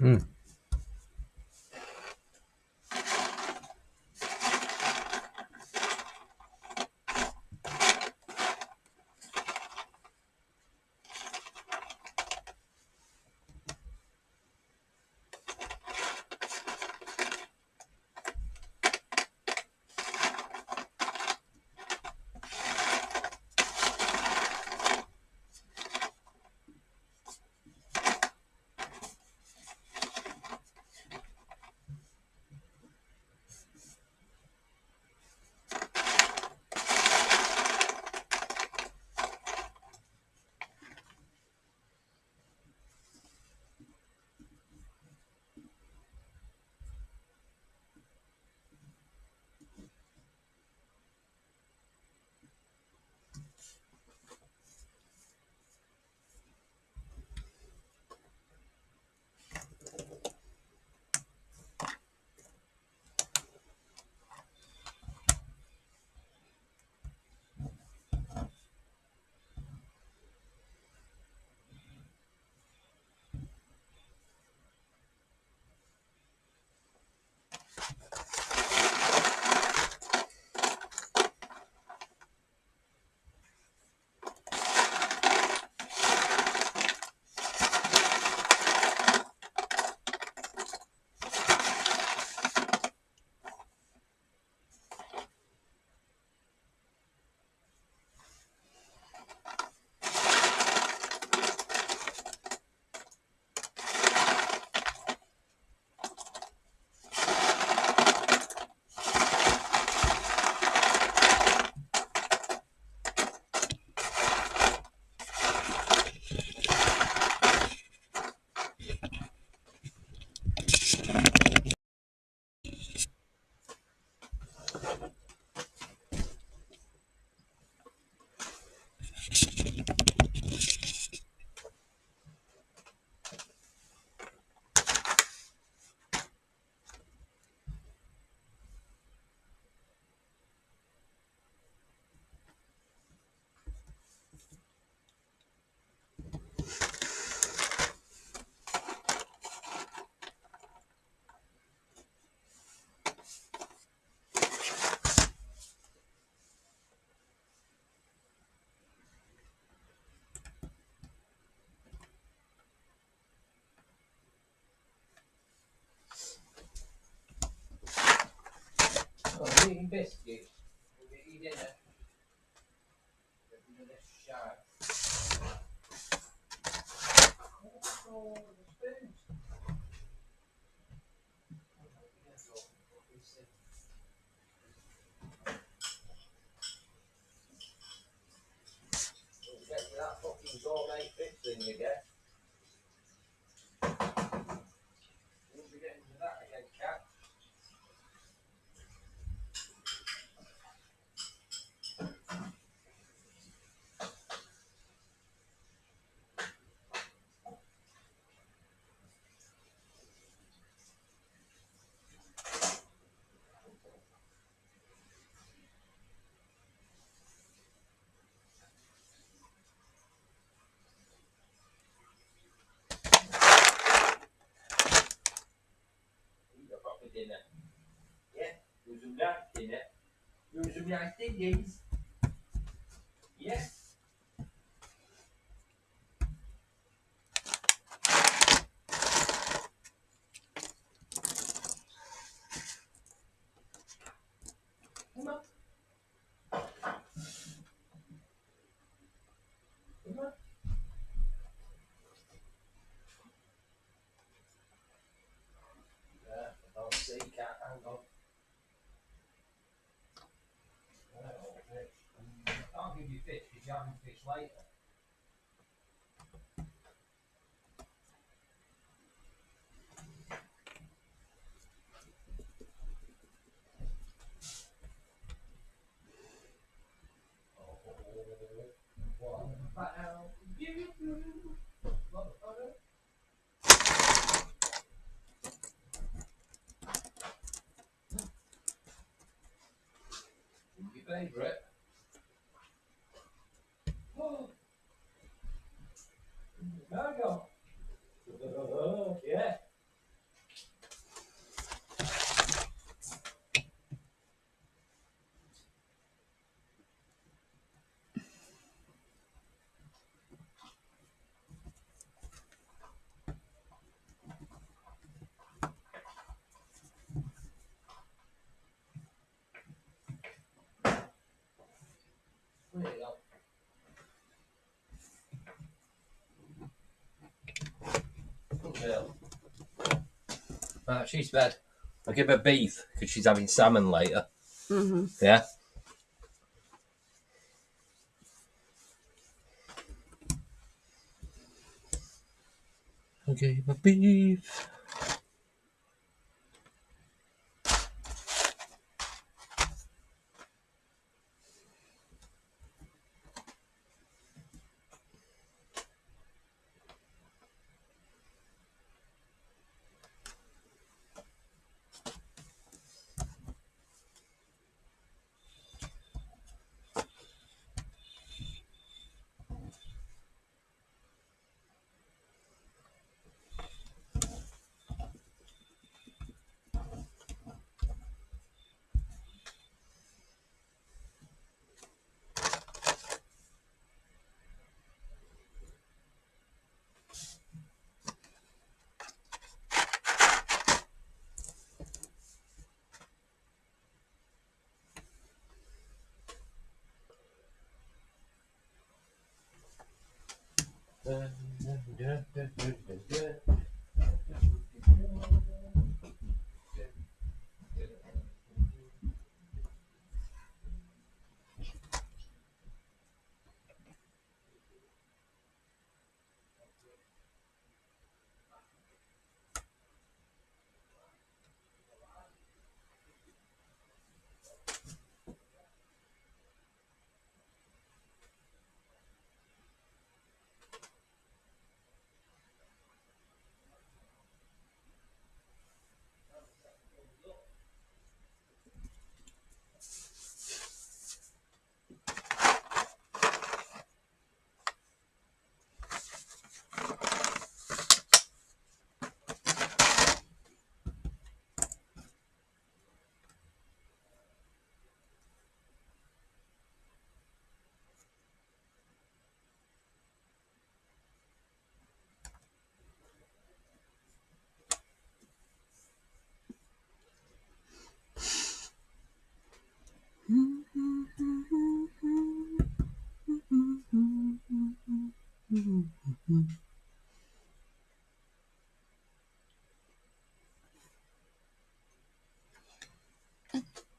Mm. Oh, I'm eating biscuits. We're eating dinner. We're gonna shower. Oh, the spoons. Get to that fucking gourmet fix thing you get. Won't be getting to that again, cat. Eat a proper dinner. Yeah? Do some nice dinner. Do some nice diggings. Yeah? Come on. Come on. Yeah, I don't see cat. Hang on. Oh, fish. I can't give you fish because you're having fish later. Your favourite? Oh, mango. Yeah. Chill. Right, she's bed. I'll give her beef because she's having salmon later. Mm-hmm. Yeah. I'll give her beef.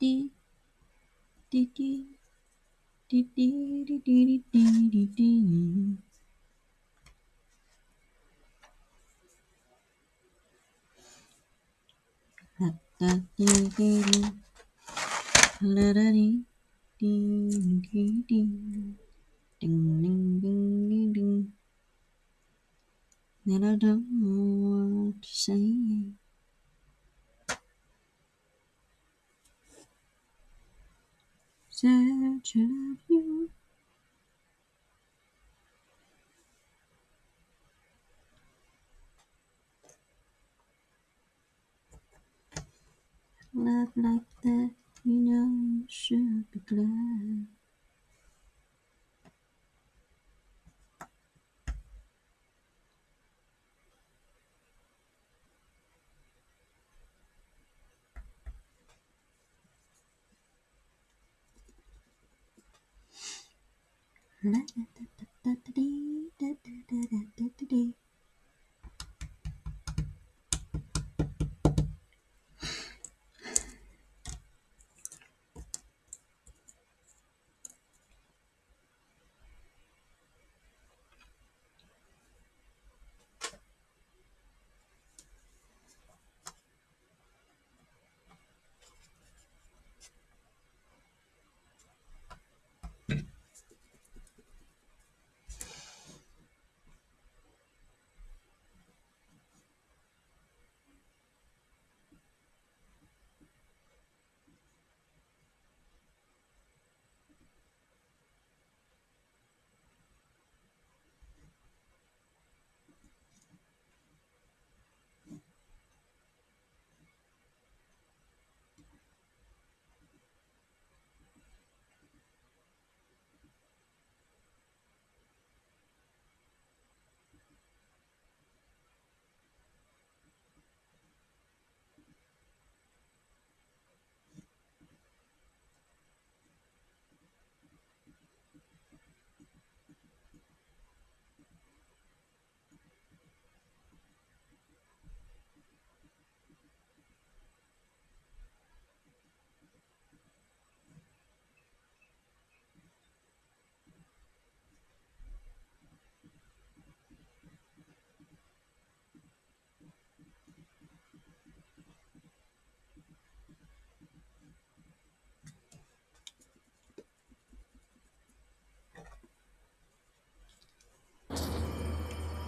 Dee, dee, dee, dee, dee, dee, dee, dee, dee, dee. La, da, dee, dee, dee. La, da, dee, dee, dee, dee. Ding, ding, ding, ding, ding. Then I don't know what to say. Said I love you. Love like that, you know you should be glad. La, da, da, da, da, da, dee, da, da, da, da, da, da, dee.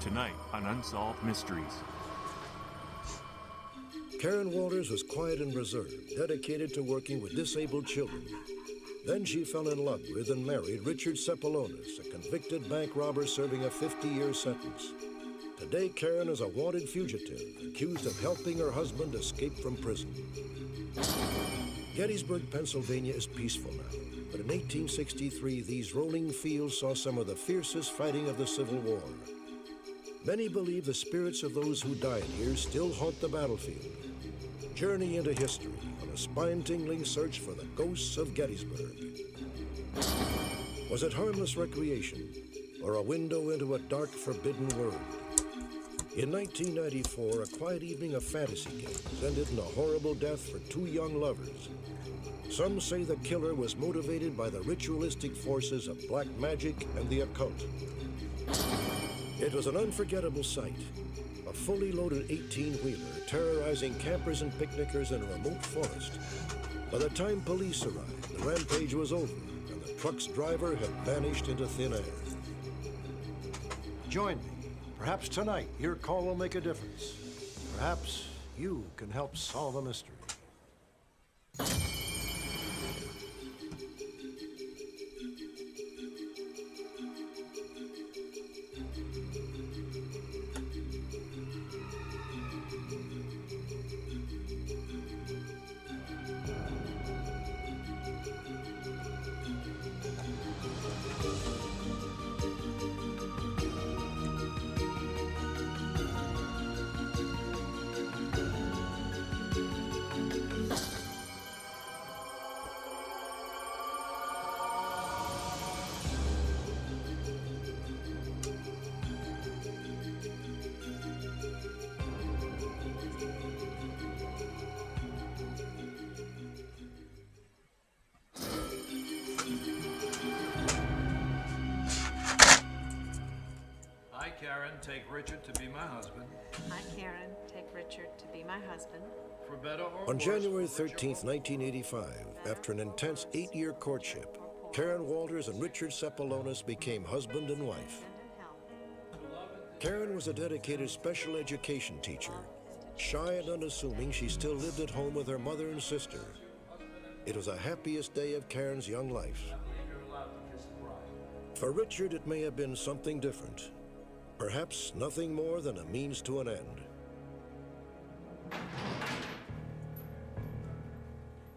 Tonight on Unsolved Mysteries. Karen Walters was quiet and reserved, dedicated to working with disabled children. Then she fell in love with and married Richard Sepalonis, a convicted bank robber serving a 50-year sentence. Today, Karen is a wanted fugitive, accused of helping her husband escape from prison. Gettysburg, Pennsylvania is peaceful now, but in 1863, these rolling fields saw some of the fiercest fighting of the Civil War. Many believe the spirits of those who died here still haunt the battlefield. Journey into history on a spine-tingling search for the ghosts of Gettysburg. Was it harmless recreation or a window into a dark, forbidden world? In 1994, a quiet evening of fantasy games ended in a horrible death for two young lovers. Some say the killer was motivated by the ritualistic forces of black magic and the occult. It was an unforgettable sight. A fully loaded 18-wheeler terrorizing campers and picnickers in a remote forest. By the time police arrived, the rampage was over, and the truck's driver had vanished into thin air. Join me. Perhaps tonight, your call will make a difference. Perhaps you can help solve a mystery. Karen, take Richard to be my husband. Hi, Karen. Take Richard to be my husband. For better or On worse, January 13th, 1985, after an intense 8-year courtship, Karen Walters and Richard Sepalonis became husband and wife. Karen was a dedicated special education teacher. Shy and unassuming, she still lived at home with her mother and sister. It was the happiest day of Karen's young life. For Richard, it may have been something different. Perhaps nothing more than a means to an end.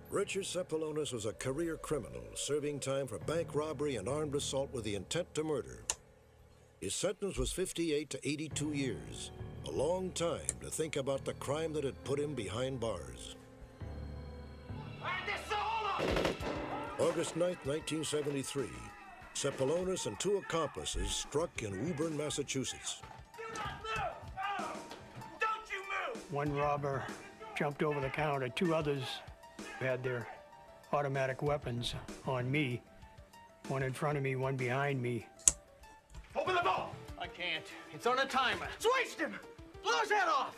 Richard Sepalonis was a career criminal, serving time for bank robbery and armed assault with the intent to murder. His sentence was 58 to 82 years, a long time to think about the crime that had put him behind bars. August 9th, 1973. Sepalonis and two accomplices struck in Woburn, Massachusetts. Do not move! Oh, don't you move! One robber jumped over the counter. Two others had their automatic weapons on me. One in front of me, one behind me. Open the vault! I can't. It's on a timer. Switch him! Blow his head off!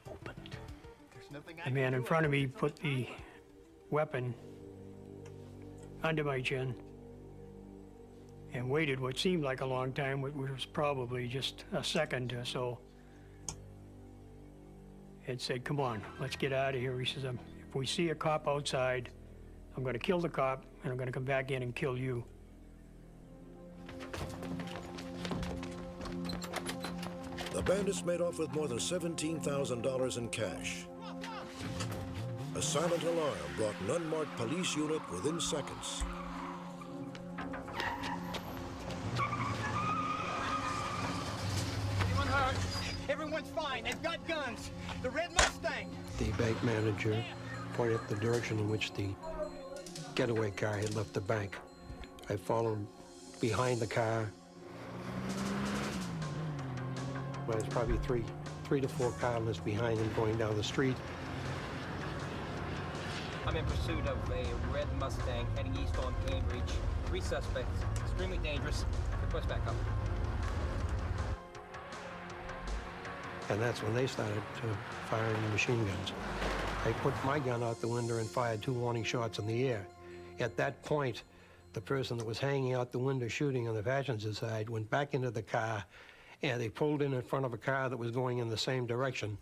Open it. There's nothing I The man in front of me put the weapon under my chin and waited what seemed like a long time, which was probably just a second or so. And said, come on, let's get out of here. He says, if we see a cop outside, I'm going to kill the cop, and I'm going to come back in and kill you. The bandits made off with more than $17,000 in cash. A silent alarm brought an unmarked police unit within seconds. Anyone hurt? Everyone's fine. They've got guns. The Red Mustang. The bank manager pointed at the direction in which the getaway car had left the bank. I followed behind the car. Well, it's probably three to four car lengths behind him going down the street. I'm in pursuit of a red Mustang heading east on Cambridge. 3 suspects, extremely dangerous. Request backup. And that's when they started firing the machine guns. I put my gun out the window and fired 2 warning shots in the air. At that point, the person that was hanging out the window shooting on the passenger side went back into the car and they pulled in front of a car that was going in the same direction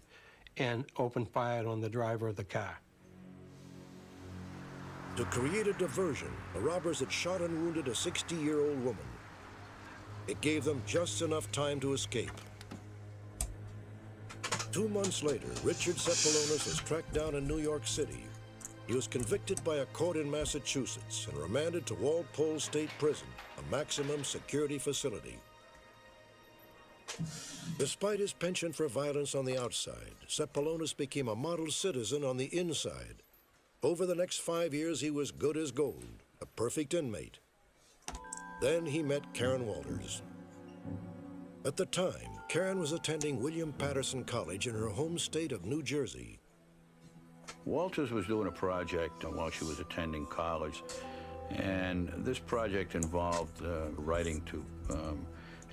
and opened fire on the driver of the car. To create a diversion, the robbers had shot and wounded a 60-year-old woman. It gave them just enough time to escape. 2 months later, Richard Sepalonis was tracked down in New York City. He was convicted by a court in Massachusetts and remanded to Walpole State Prison, a maximum security facility. Despite his penchant for violence on the outside, Sepalonis became a model citizen on the inside. Over the next 5 years, he was good as gold, a perfect inmate. Then he met Karen Walters. At the time, Karen was attending William Patterson College in her home state of New Jersey. Walters was doing a project while she was attending college, and this project involved writing to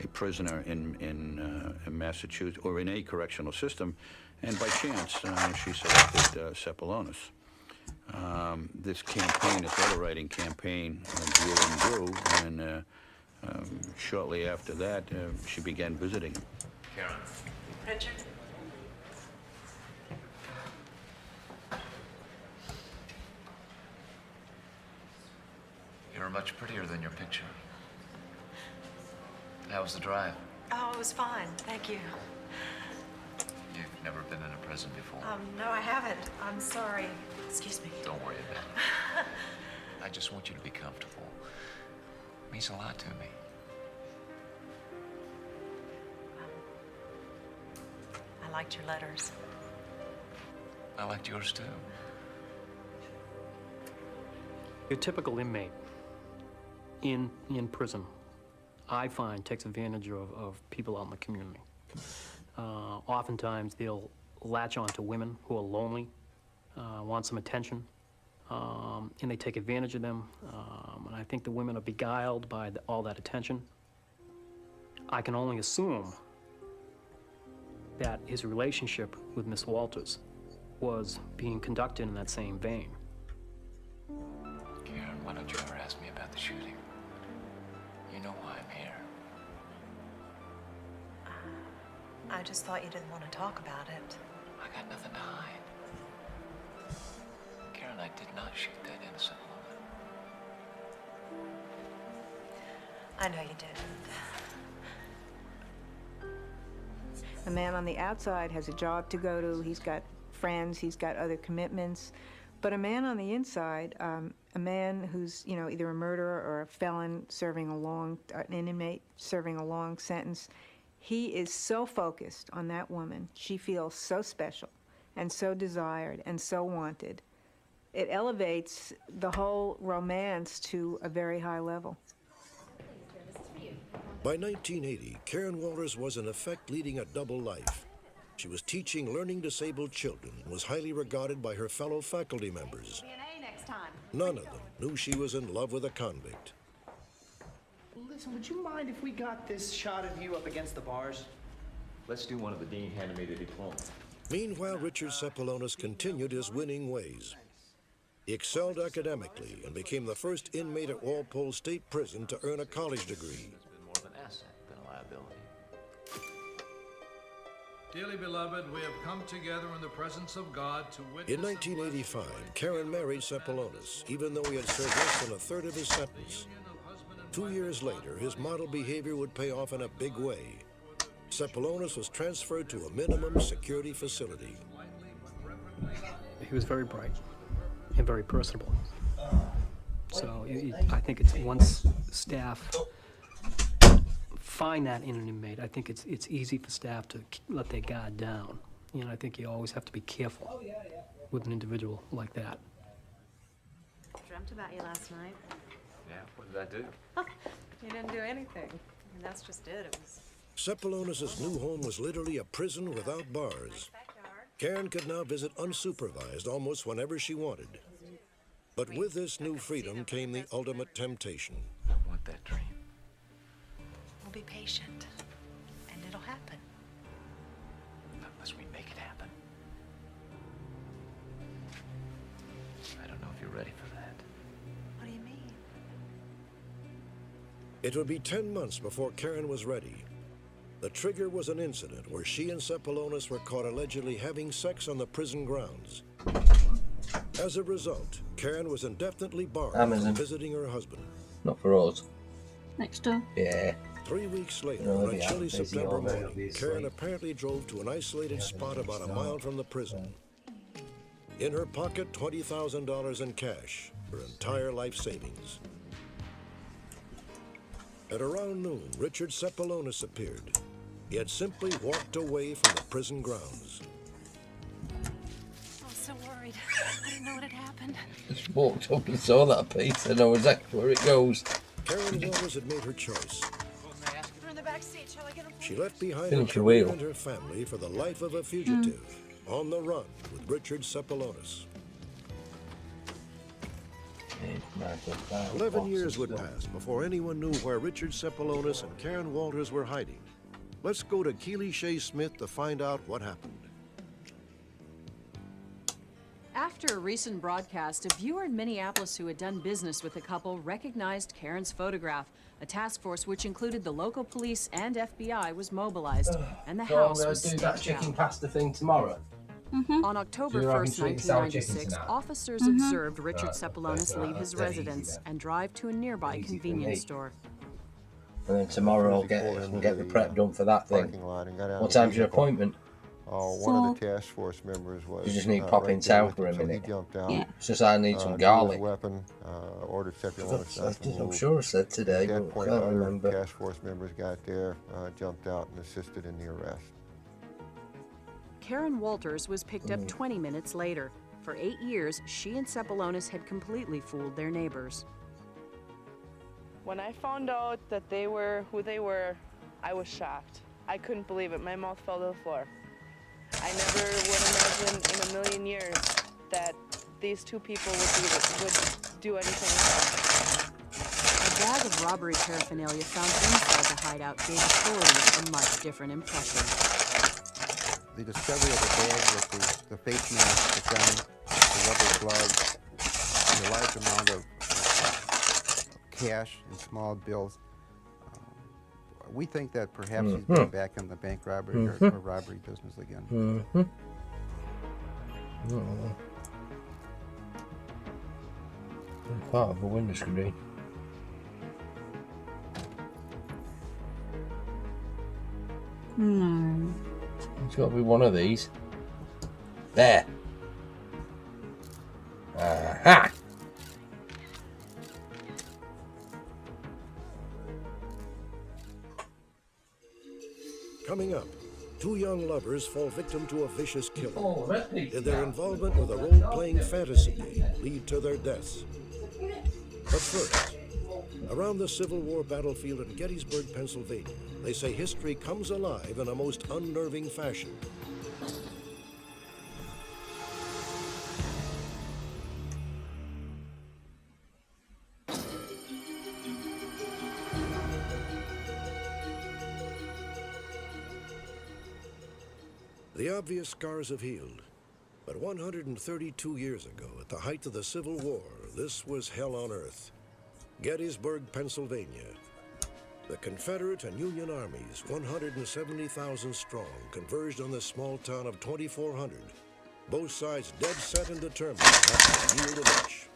a prisoner in Massachusetts, or in a correctional system, and by chance she selected Sepalonis. This campaign, this letter writing campaign, grew and grew, and shortly after that, she began visiting him. Karen. Richard? You're much prettier than your picture. How was the drive? Oh, it was fine. Thank you. You've never been in a prison before. No, I haven't. I'm sorry. Excuse me. Don't worry about it. I just want you to be comfortable. It means a lot to me. I liked your letters. I liked yours too. Your typical inmate in prison, I find, takes advantage of people out in the community. Oftentimes they'll latch on to women who are lonely, want some attention, and they take advantage of them. And I think the women are beguiled by all that attention. I can only assume that his relationship with Miss Walters was being conducted in that same vein. Karen, why don't you ever ask me about the shooting? You know why I'm here. I just thought you didn't want to talk about it. I got nothing to hide. Karen, I did not shoot that innocent woman. I know you didn't. A man on the outside has a job to go to, he's got friends, he's got other commitments. But a man on the inside, a man who's, either a murderer or a felon serving an inmate serving a long sentence, he is so focused on that woman. She feels so special and so desired and so wanted. It elevates the whole romance to a very high level. By 1980, Karen Walters was in effect leading a double life. She was teaching learning disabled children and was highly regarded by her fellow faculty members. None of them knew she was in love with a convict. Listen, would you mind if we got this shot of you up against the bars? Let's do one of the Dean handed me the diploma. Meanwhile, Richard Sepalonis continued his winning ways. He excelled academically and became the first inmate at Walpole State Prison to earn a college degree. Than a liability. Dearly beloved, we have come together in the presence of God to witness. In 1985, Karen married Sepalonis, even though he had served less than a third of his sentence. 2 years later, his model behavior would pay off in a big way. Sepalonis was transferred to a minimum security facility. He was very bright and very personable. So I think it's once staff find that in an inmate, I think it's easy for staff to let their guard down. I think you always have to be careful with an individual like that. I dreamt about you last night. Yeah, what did I do? You didn't do anything. That's just it. It was... Sepalonis' new home was literally a prison without bars. Karen could now visit unsupervised almost whenever she wanted. But with this new freedom came the ultimate temptation. I want that dream. We'll be patient, and it'll happen. Unless we make it happen. I don't know if you're ready for that. What do you mean? It would be 10 months before Karen was ready. The trigger was an incident where she and Sepulonus were caught allegedly having sex on the prison grounds. As a result, Karen was indefinitely barred from visiting her husband. Not for us. Next door. Yeah. 3 weeks later, No, on a chilly busy September all day, morning, obviously. Karen apparently drove to an isolated spot about a mile from the prison. In her pocket, $20,000 in cash, her entire life savings. At around noon, Richard Sepulonus appeared. He had simply walked away from the prison grounds. I was so worried. I didn't know what had happened. Just walked up and saw that piece and I was exactly where it goes. Karen Walters had made her choice. We're in the back seat. Shall I get him? She left behind her Finish your career wheel. and her family for the life of a fugitive, on the run with Richard Sepulonus. 11 years would pass before anyone knew where Richard Sepulonus and Karen Walters were hiding. Let's go to Keely Shea Smith to find out what happened. After a recent broadcast, a viewer in Minneapolis who had done business with the couple recognized Karen's photograph. A task force which included the local police and FBI was mobilized, and the house was do that staked chicken out. pasta thing tomorrow. On October So you're having 1st, sweet and sour chicken 1996, tonight? officers observed Richard Right, Sepulonus right, leave his that's dead easy residence then. and drive to a nearby Easy for convenience me. store. And then tomorrow I'll get the prep done for that thing. What time's your appointment? One of the task force members was. You just need to pop in right there town with for a him, so minute. He jumped out. Yeah. It's just I need some drew garlic. his weapon, ordered Sepulonus not to I'm move. sure I said today, At that but point, I can't other remember. task force members got there, jumped out, and assisted in the arrest. Karen Walters was picked up 20 minutes later. For 8 years, she and Sepulonus had completely fooled their neighbors. When I found out that they were who they were, I was shocked. I couldn't believe it. My mouth fell to the floor. I never would imagine in a million years that these two people would do anything like that. A bag of robbery paraphernalia found inside the hideout gave authorities a much different impression. The discovery of the bag with the face mask, the gun, the rubber gloves, and a large amount of cash and small bills. We think that perhaps he's getting back in the bank robbery or robbery business again. Part of a window screen. No. It's got to be one of these. There. Aha! Coming up, two young lovers fall victim to a vicious killer. Oh, that piece. Did their involvement with a role-playing fantasy game lead to their deaths? But first, around the Civil War battlefield in Gettysburg, Pennsylvania, they say history comes alive in a most unnerving fashion. The obvious scars have healed, but 132 years ago, at the height of the Civil War, this was hell on earth. Gettysburg, Pennsylvania. The Confederate and Union armies, 170,000 strong, converged on this small town of 2,400. Both sides dead set and determined not to yield an inch.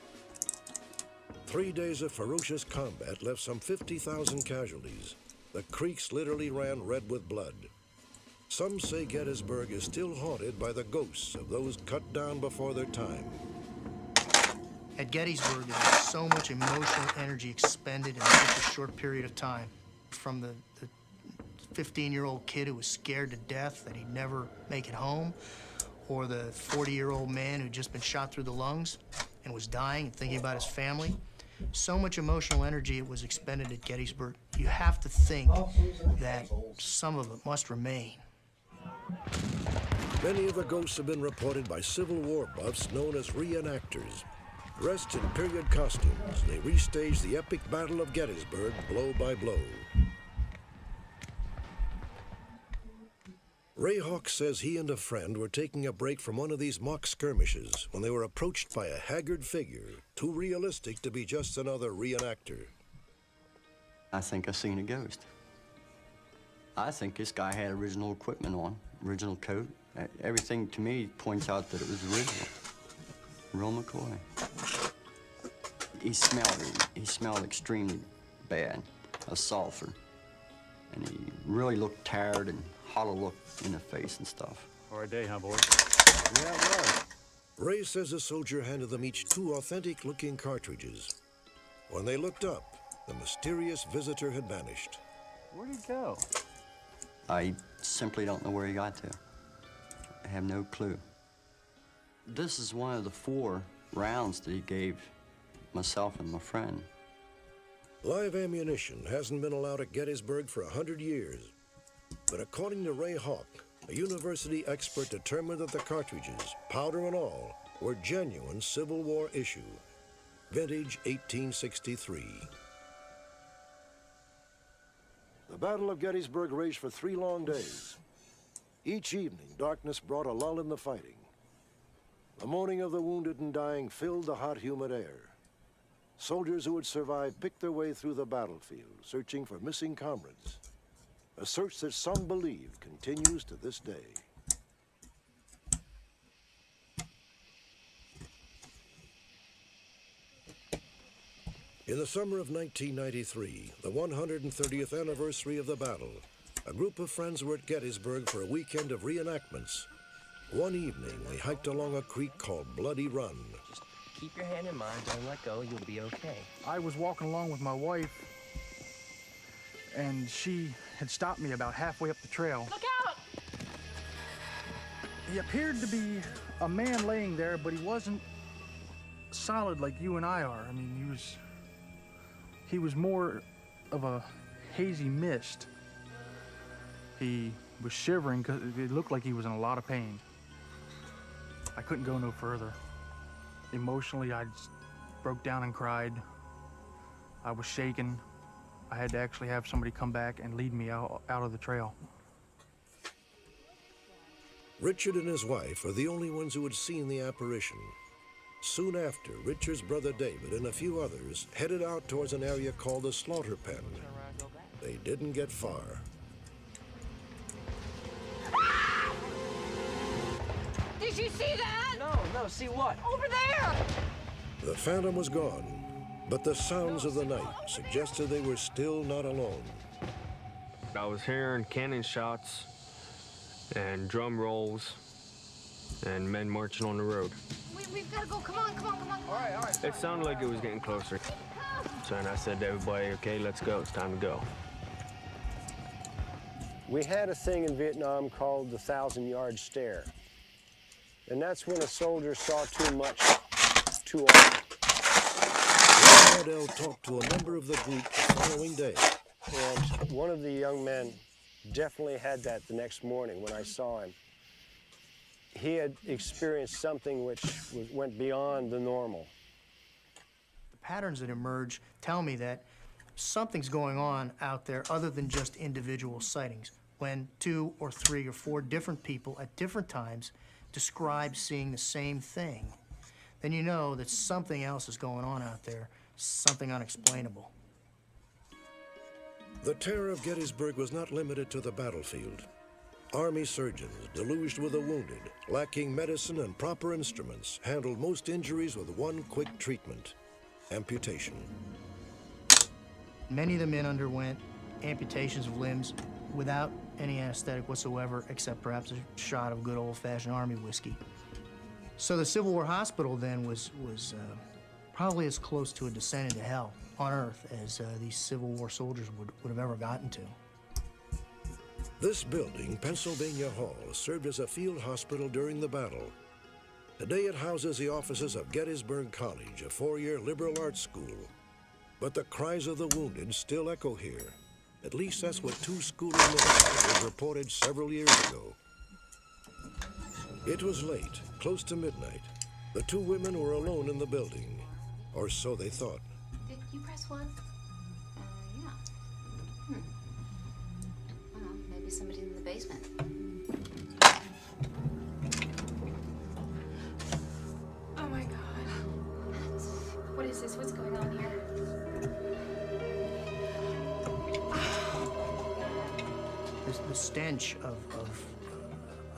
3 days of ferocious combat left some 50,000 casualties. The creeks literally ran red with blood. Some say Gettysburg is still haunted by the ghosts of those cut down before their time. At Gettysburg, there was so much emotional energy expended in such a short period of time. From the 15-year-old kid who was scared to death that he'd never make it home, or the 40-year-old man who'd just been shot through the lungs and was dying and thinking about his family. So much emotional energy was expended at Gettysburg. You have to think that some of it must remain. Many of the ghosts have been reported by Civil War buffs known as reenactors. Dressed in period costumes, they restage the epic Battle of Gettysburg blow by blow. Ray Hawks says he and a friend were taking a break from one of these mock skirmishes when they were approached by a haggard figure, too realistic to be just another reenactor. I think I seen a ghost. I think this guy had original equipment on, original coat. Everything to me points out that it was original. Real McCoy. He smelled extremely bad of sulfur. And he really looked tired and hollow looked in the face and stuff. Hard day, huh, boys? Yeah, it was. Ray says the soldier handed them each 2 authentic-looking cartridges. When they looked up, the mysterious visitor had vanished. Where'd he go? I simply don't know where he got to. I have no clue. This is one of the 4 rounds that he gave myself and my friend. Live ammunition hasn't been allowed at Gettysburg for 100 years. But according to Ray Hawk, a university expert determined that the cartridges, powder and all, were genuine Civil War issue. Vintage 1863. The Battle of Gettysburg raged for 3 long days. Each evening, darkness brought a lull in the fighting. The moaning of the wounded and dying filled the hot, humid air. Soldiers who had survived picked their way through the battlefield, searching for missing comrades. A search that some believe continues to this day. In the summer of 1993, the 130th anniversary of the battle, a group of friends were at Gettysburg for a weekend of reenactments. One evening, they hiked along a creek called Bloody Run. Just keep your hand in mine, don't let go, you'll be okay. I was walking along with my wife, and she had stopped me about halfway up the trail. Look out! He appeared to be a man laying there, but he wasn't solid like you and I are. I mean, he was more of a hazy mist. He was shivering because it looked like he was in a lot of pain. I couldn't go no further. Emotionally, I just broke down and cried. I was shaken. I had to actually have somebody come back and lead me out of the trail. Richard and his wife are the only ones who had seen the apparition. Soon after, Richard's brother David and a few others headed out towards an area called the Slaughter Pen. They didn't get far. Did you see that? No, see what? Over there! The phantom was gone, but the sounds of the night suggested they were still not alone. I was hearing cannon shots and drum rolls and men marching on the road. We've got to go. Come on. All right. It sounded like it was getting closer. So then I said to everybody, okay, let's go. It's time to go. We had a thing in Vietnam called the 1,000-yard stare. And that's when a soldier saw too much, too often. Waddell talked to a member of the group the following day. And one of the young men definitely had that the next morning when I saw him. He had experienced something which went beyond the normal. The patterns that emerge tell me that something's going on out there other than just individual sightings. When 2 or 3 or 4 different people at different times describe seeing the same thing, then you know that something else is going on out there, something unexplainable. The terror of Gettysburg was not limited to the battlefield. Army surgeons, deluged with the wounded, lacking medicine and proper instruments, handled most injuries with one quick treatment: amputation. Many of the men underwent amputations of limbs without any anesthetic whatsoever, except perhaps a shot of good old-fashioned Army whiskey. So the Civil War hospital then was probably as close to a descent into hell on Earth as these Civil War soldiers would have ever gotten to. This building, Pennsylvania Hall, served as a field hospital during the battle. Today it houses the offices of Gettysburg College, a 4-year liberal arts school. But the cries of the wounded still echo here. At least that's what 2 school administrators reported several years ago. It was late, close to midnight. The 2 women were alone in the building, or so they thought. Did you press 1? Yeah. Well, maybe somebody's in the basement. Oh my God. What is this? What's going on here? The stench of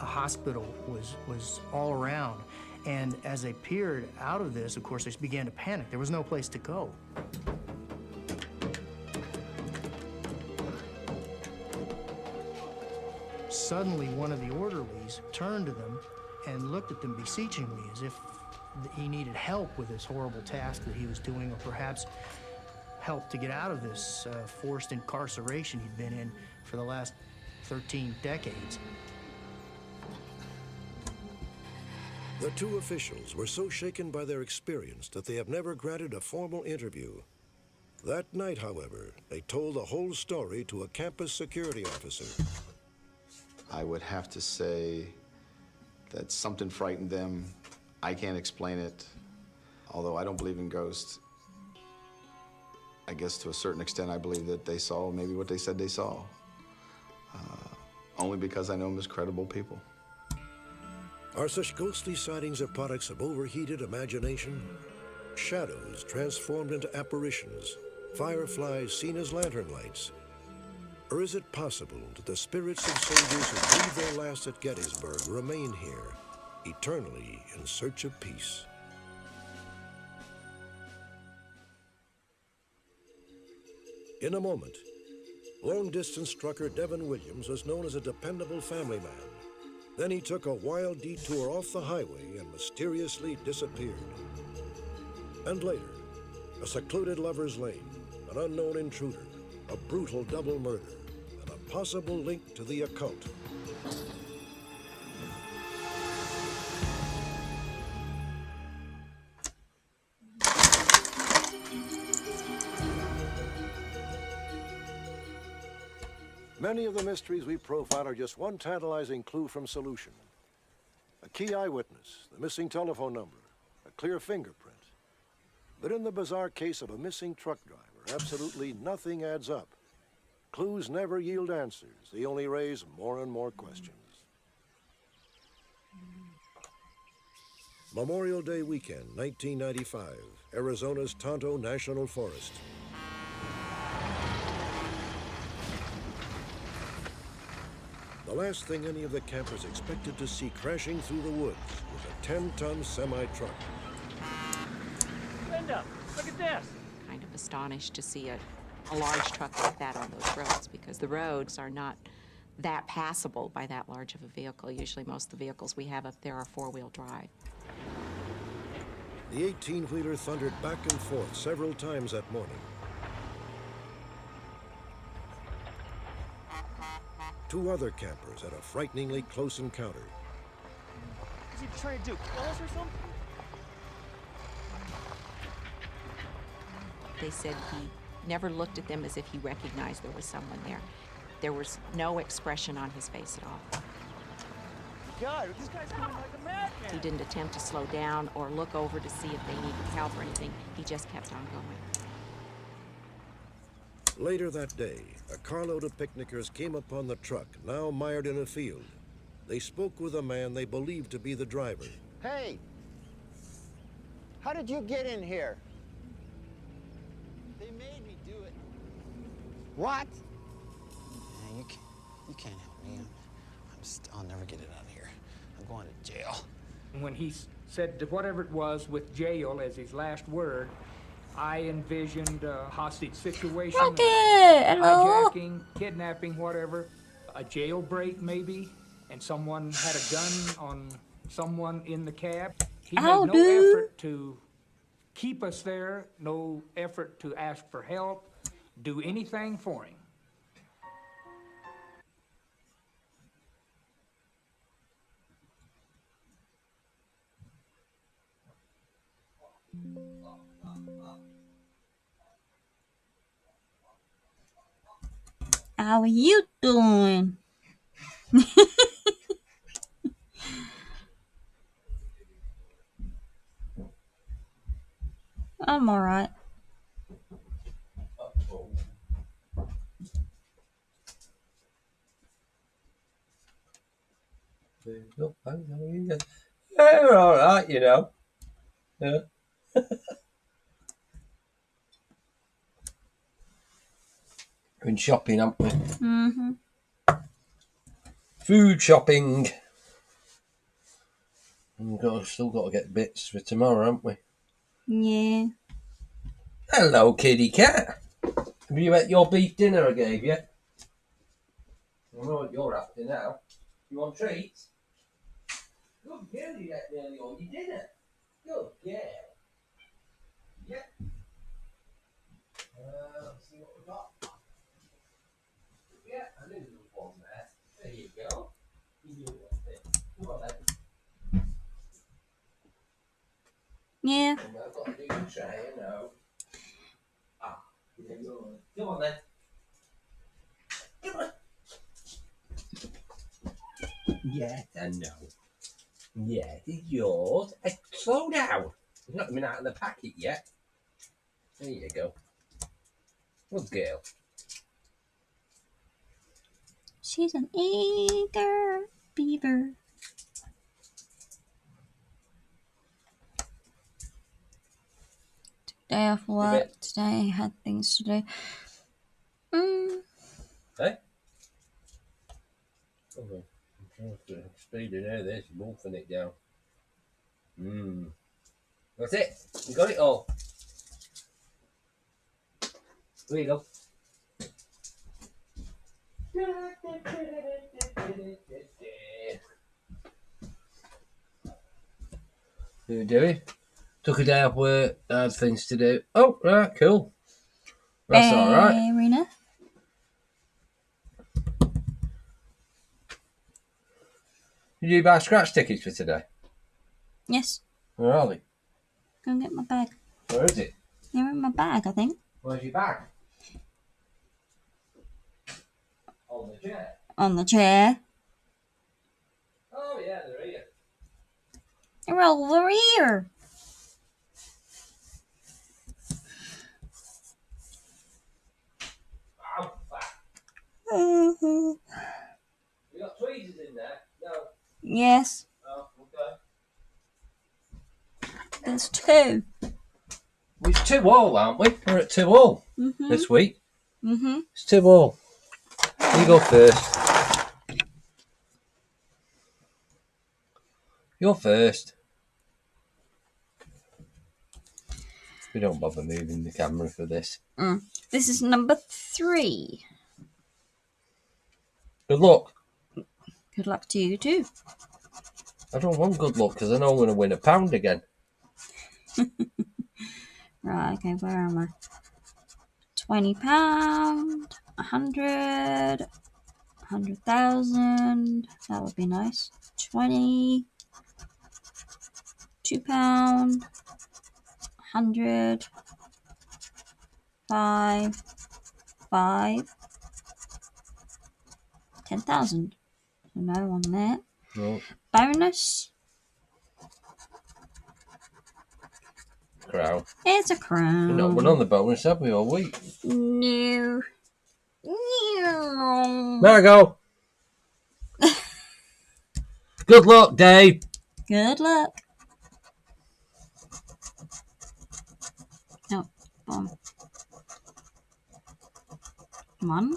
a hospital was all around. And as they peered out of this, of course, they began to panic. There was no place to go. Suddenly, one of the orderlies turned to them and looked at them beseechingly, as if he needed help with this horrible task that he was doing, or perhaps help to get out of this forced incarceration he'd been in for the last 13 decades. The two officials were so shaken by their experience that they have never granted a formal interview. That night, however, they told the whole story to a campus security officer. I would have to say that something frightened them. I can't explain it. Although I don't believe in ghosts, I guess to a certain extent I believe that they saw maybe what they said they saw. Only because I know them as credible people. Are such ghostly sightings of products of overheated imagination? Shadows transformed into apparitions? Fireflies seen as lantern lights? Or is it possible that the spirits of soldiers who breathed their last at Gettysburg remain here, eternally in search of peace? In a moment, long-distance trucker Devin Williams was known as a dependable family man. Then he took a wild detour off the highway and mysteriously disappeared. And later, a secluded lover's lane, an unknown intruder, a brutal double murder, and a possible link to the occult. Many of the mysteries we profile are just one tantalizing clue from solution. A key eyewitness, the missing telephone number, a clear fingerprint. But in the bizarre case of a missing truck driver, absolutely nothing adds up. Clues never yield answers. They only raise more and more questions. Memorial Day weekend, 1995, Arizona's Tonto National Forest. The last thing any of the campers expected to see crashing through the woods was a 10-ton semi-truck. Linda, look at this. Kind of astonished to see a large truck like that on those roads, because the roads are not that passable by that large of a vehicle. Usually most of the vehicles we have up there are four-wheel drive. The 18-wheeler thundered back and forth several times that morning. Two other campers had a frighteningly close encounter. What's he trying to do, kill us or something? They said he never looked at them as if he recognized there was someone there. There was no expression on his face at all. God, this guy's going like a madman. He didn't attempt to slow down or look over to see if they needed help or anything. He just kept on going. Later that day, a carload of picnickers came upon the truck, now mired in a field. They spoke with a man they believed to be the driver. Hey, how did you get in here? They made me do it. What? Man, you can't help me. I'll never get it out of here. I'm going to jail. When he said whatever it was with jail as his last word, I envisioned a hostage situation, hijacking, kidnapping, whatever, a jailbreak maybe, and someone had a gun on someone in the cab. He made no effort to keep us there, no effort to ask for help, do anything for him. How are you doing? I'm all right. Yeah, we're all right, you know. Yeah. Been shopping, haven't we? Mm-hmm. food shopping. We've still got to get bits for tomorrow, haven't we? Yeah. Hello, kitty cat. Have you ate your beef dinner I gave you? I know what you're after now. You want treats? Good girl, you ate nearly all your dinner. Good girl. Yeah. Let's see what we got. Yeah, I knew there was one there. There you go. You knew it was there. Come on then. Yeah. I've got a new tray, you know. Ah, yeah, come on then. Come on. Yes, I know. Yes, it's yours. Slow down. It's not been out of the packet yet. There you go. Good girl. She's an eager beaver. Day off work today. Had things to do. Hey? Oh, I'm trying to speed it out there. She's wolfing it down. That's it. You got it all. There you go. What are you doing? Took a day off work. Had things to do. Oh, right, cool. That's all right. Rena. Did you buy scratch tickets for today? Yes. Where are they? Go and get my bag. Where is it? They're in my bag, I think. Where's your bag? On the chair. On the chair. Oh, yeah, they're here. They're over here. Ow, fuck. Mm-hmm. You got tweezers in there? No. Yes. Oh, okay. There's two. It's 2-all, aren't we? We're at 2-all this week. It's 2-all. You go first. You're first. We don't bother moving the camera for this. This is number 3. Good luck. Good luck to you too. I don't want good luck because I know I'm going to win £1 again. Right, okay, where am I? £20, 100, 100,000. That would be nice. 20, £2, 100, 5, 10,000. So no on there. No. Bonus. Crown. It's a crown. We're not been on the bonus, have we, all week? No. No. Margot. Good luck, Dave. Good luck. No, bomb. Come on.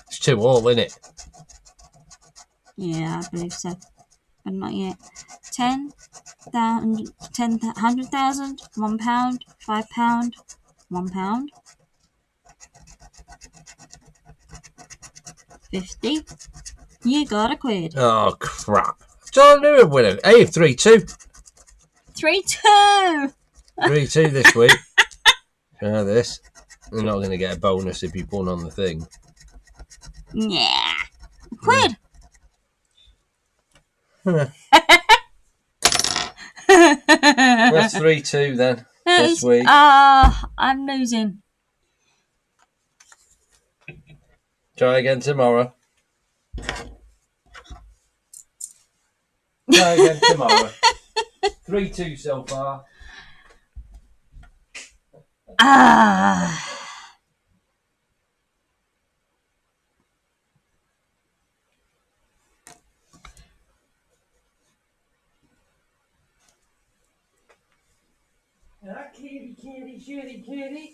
It's 2-all, isn't it? Yeah, I believe so. But not yet. 10,000, 100,000, £1, £5, £1, 50. You got a quid. Oh, crap. So I knew I'd win it. Hey, 3-2. 3-2. 3-2 this week. Try this. You're not going to get a bonus if you put on the thing. Yeah. Quid. That's 3-2 then. This week. I'm losing. Try again tomorrow. Try again tomorrow. 3-2 so far. Kitty, kitty, kitty, kitty.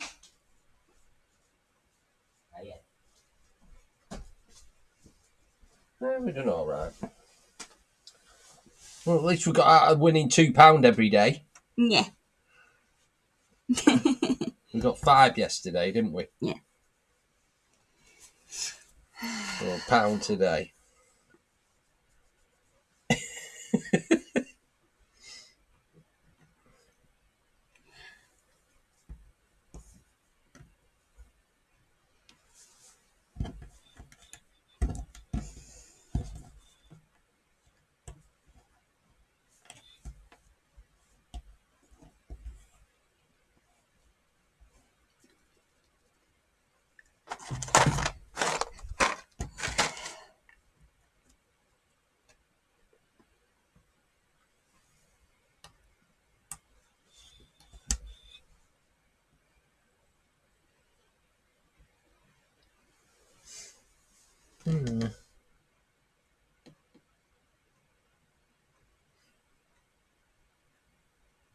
Oh, yeah. We're doing all right. Well, at least we got out of winning £2 every day. Yeah. We got 5 yesterday, didn't we? Yeah. So £1 today.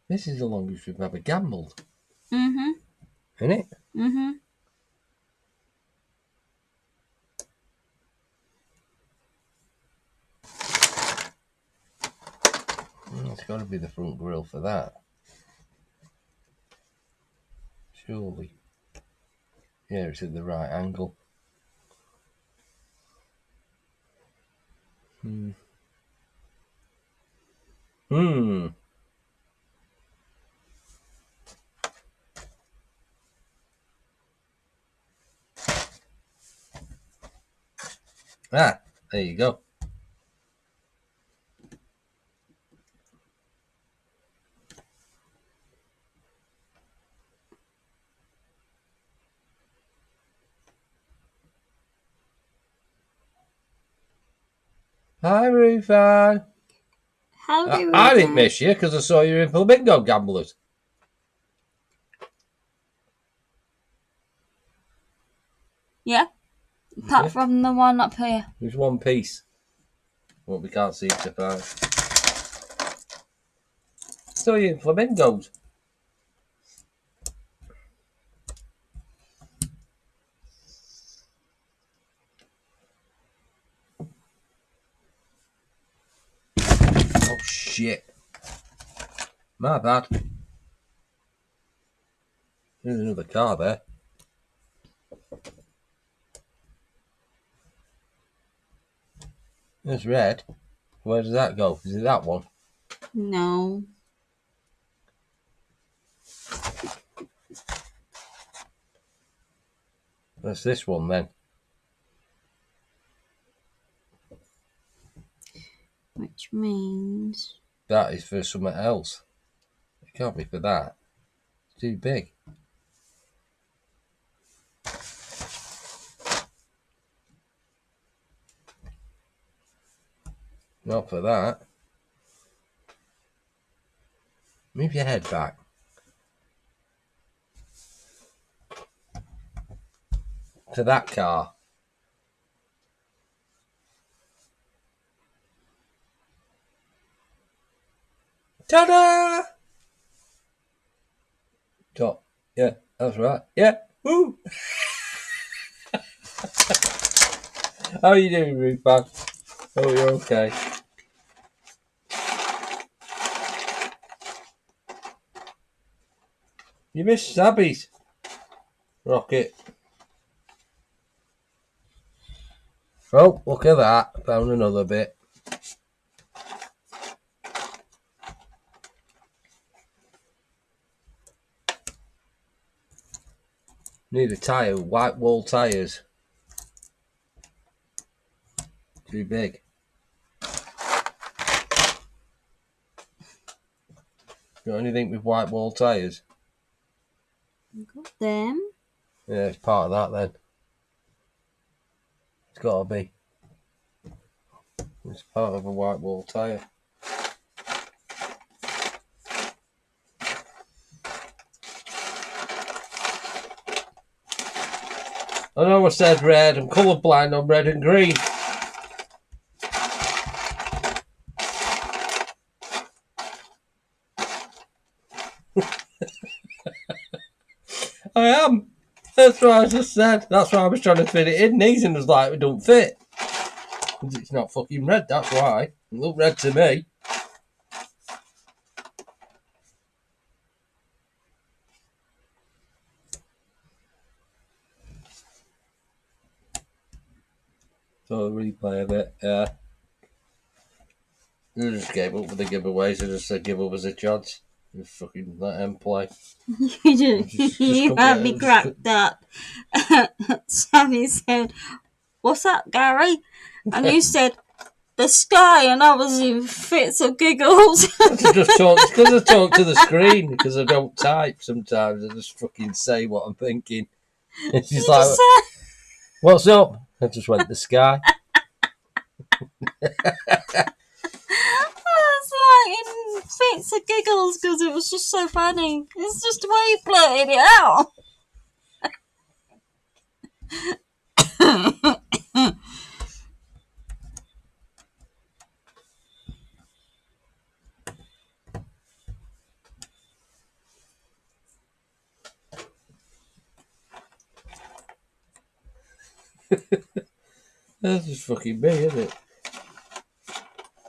This is the longest we've ever gambled. Mm-hmm. Isn't it? Mm-hmm. It's got to be the front grille for that. Surely. Yeah, it's at the right angle. Ah, there you go. Hi, Rufan. Howdy, Rufan. I didn't miss you because I saw you in Flamingo Gamblers. Yeah. Apart from the one up here. There's one piece. What we can't seem to find. Saw you in Flamingos. Oh, shit. My bad. There's another car there. There's red. Where does that go? Is it that one? No. That's this one then. Which means... That is for something else. It can't be for that. It's too big. Not for that. Move your head back. To that car. Ta-da! Top. Yeah, that's right. Yeah. Woo! How are you doing, Rufan? Oh, you're okay. You missed Sabby's rocket. Oh, look at that. Found another bit. Need a tyre. White wall tyres. Too big. Got anything with white wall tyres? Got them. Yeah, it's part of that then. It's got to be. It's part of a white wall tyre. I know I said red. I'm colourblind on red and green. I am. That's what I just said. That's why I was trying to fit it in. Nathan was like, it don't fit. It's not fucking red, that's why. It looked red to me. So the replay of it, yeah. They just gave up with the giveaways. They just said give up as a chance. Just fucking let them play. You had me cracked up. Sammy said, "What's up, Gary?" And you said, "The sky," and I was in fits of giggles. It's because I talk to the screen, because I don't type sometimes. I just fucking say what I'm thinking. And she's like, "What's up?" I just went, "The sky." I was like in fits of giggles because it was just so funny. It's just the way you blurted it out. That's just fucking me, isn't it?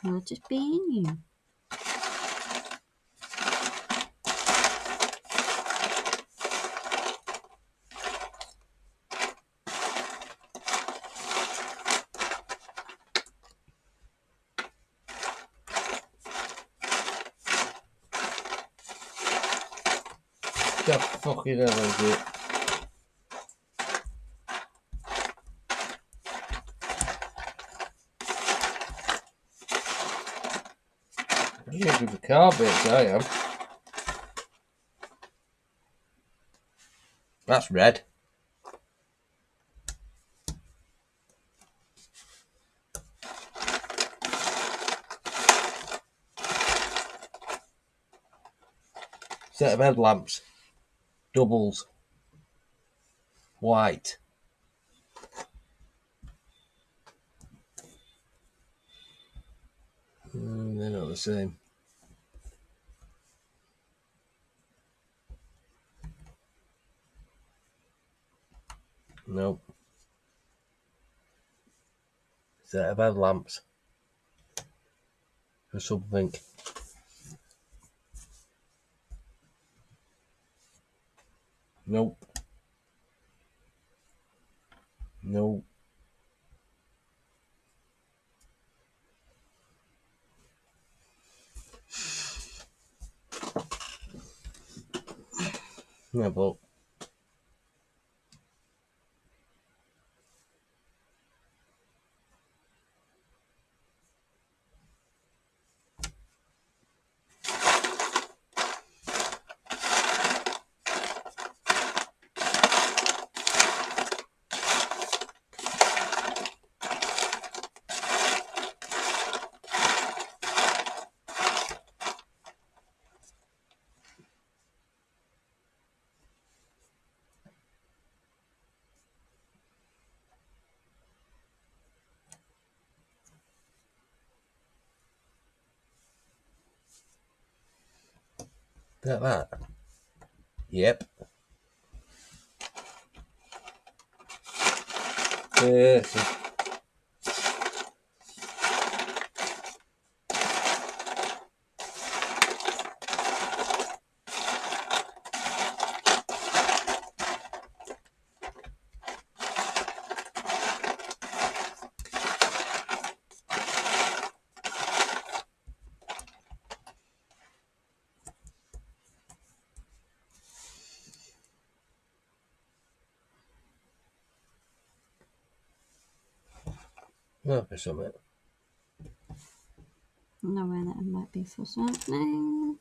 You're just being you. What fucking hell is it? I'm just looking for car bits, I am. That's red. Set of headlamps. Doubles. White. They're not the same. Nope. Set of headlamps. For something. Nope. Nope. No, but that. Yep. Yes. Might be something. No way that might be for something.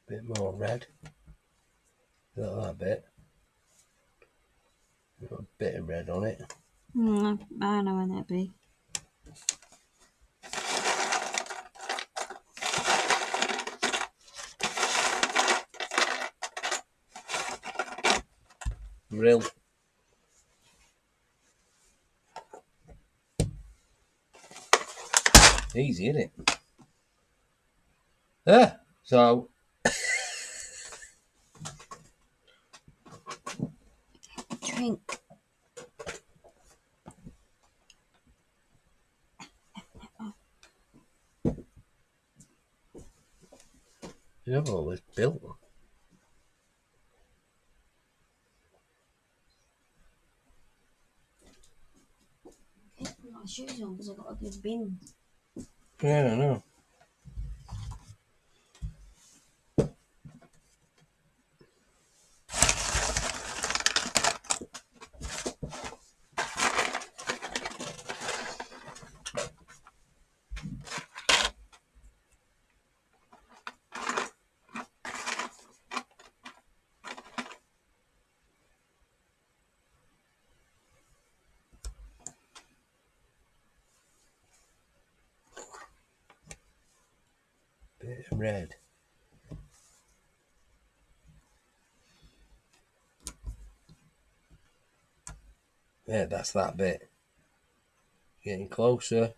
Bit more red. Not that bit. Got a bit of red on it. I don't know where that'd be. Grill. Easy, isn't it? Yeah. So think. You have all this built. I can't put my shoes on because I've got a good bin. Yeah, I know. Bit of red. Yeah, that's that bit. Getting closer.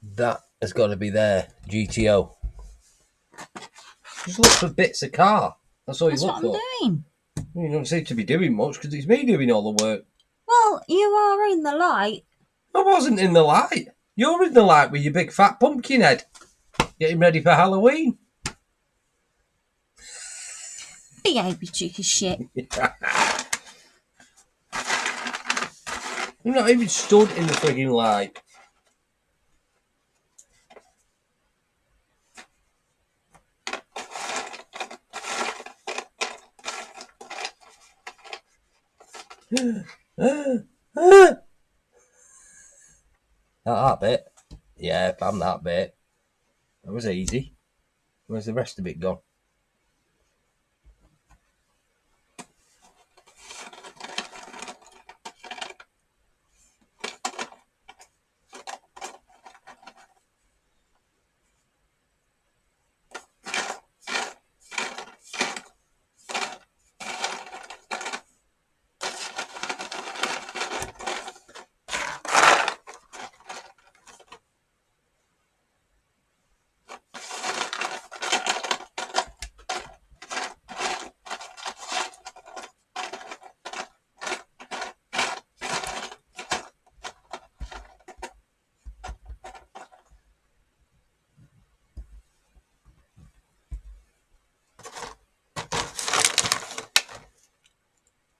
That has got to be there. GTO. Just look for bits of car. That's all you That's look what for. I'm doing. You don't seem to be doing much because it's me doing all the work. Well, you are in the light. I wasn't in the light. You're in the light with your big fat pumpkin head. Getting ready for Halloween. Behave, you cheeky shit. You're not even stood in the frigging light. That bit. Yeah, I'm that bit. That was easy. Where's the rest of it gone?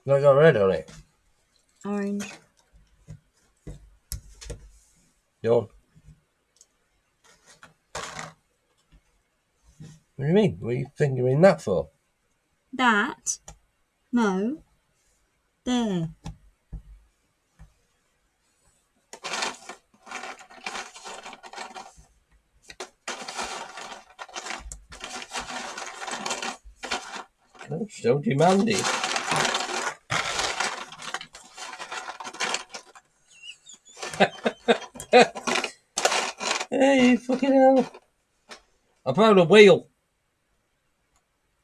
I got red on it. Orange. Done. What do you mean? What are you fingering that for? That? No. There. Oh, so demanding. Hey, fucking hell. I found a wheel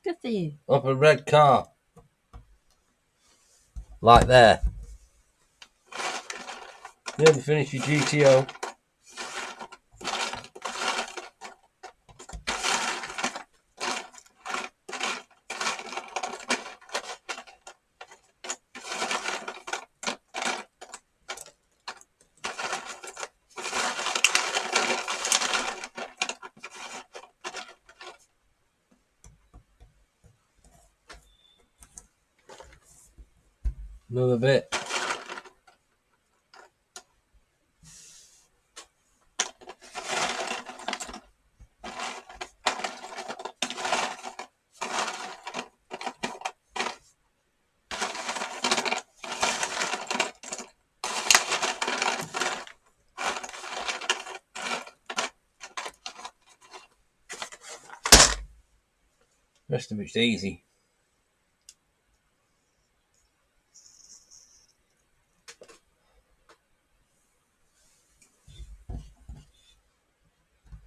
Good for you. off a red car. Like there. Nearly finished your GTO. Another bit. Rest of it's easy.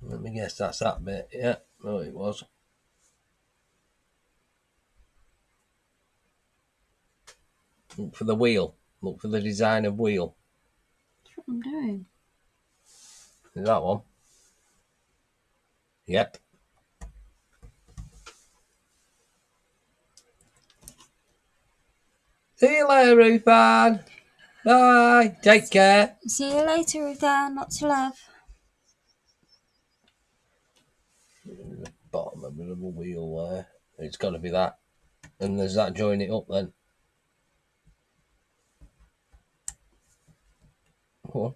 Let me guess, that's that bit. Yeah, no, it was. Look for the wheel. Look for the design of wheel. That's what I'm doing. Is that one? Yep. See you later, Ruth Ann. Bye. Take care. See you later, Ruth Ann. Lots of love. Bottom of the wheel there. It's got to be that. And there's that join it up then. Oh.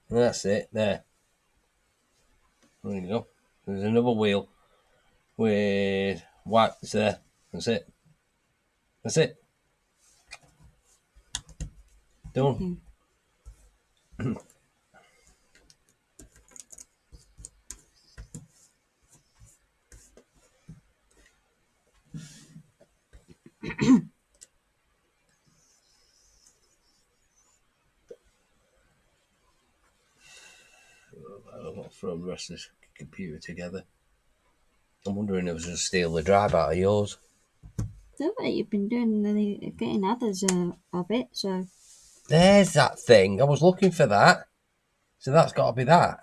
That's it. There. There you go. There's another wheel with wax there. That's it. That's it. Done. I've got to throw the rest of this computer together. I'm wondering if I should steal the drive out of yours. So what you've been doing, getting others of it, so. There's that thing. I was looking for that. So that's got to be that.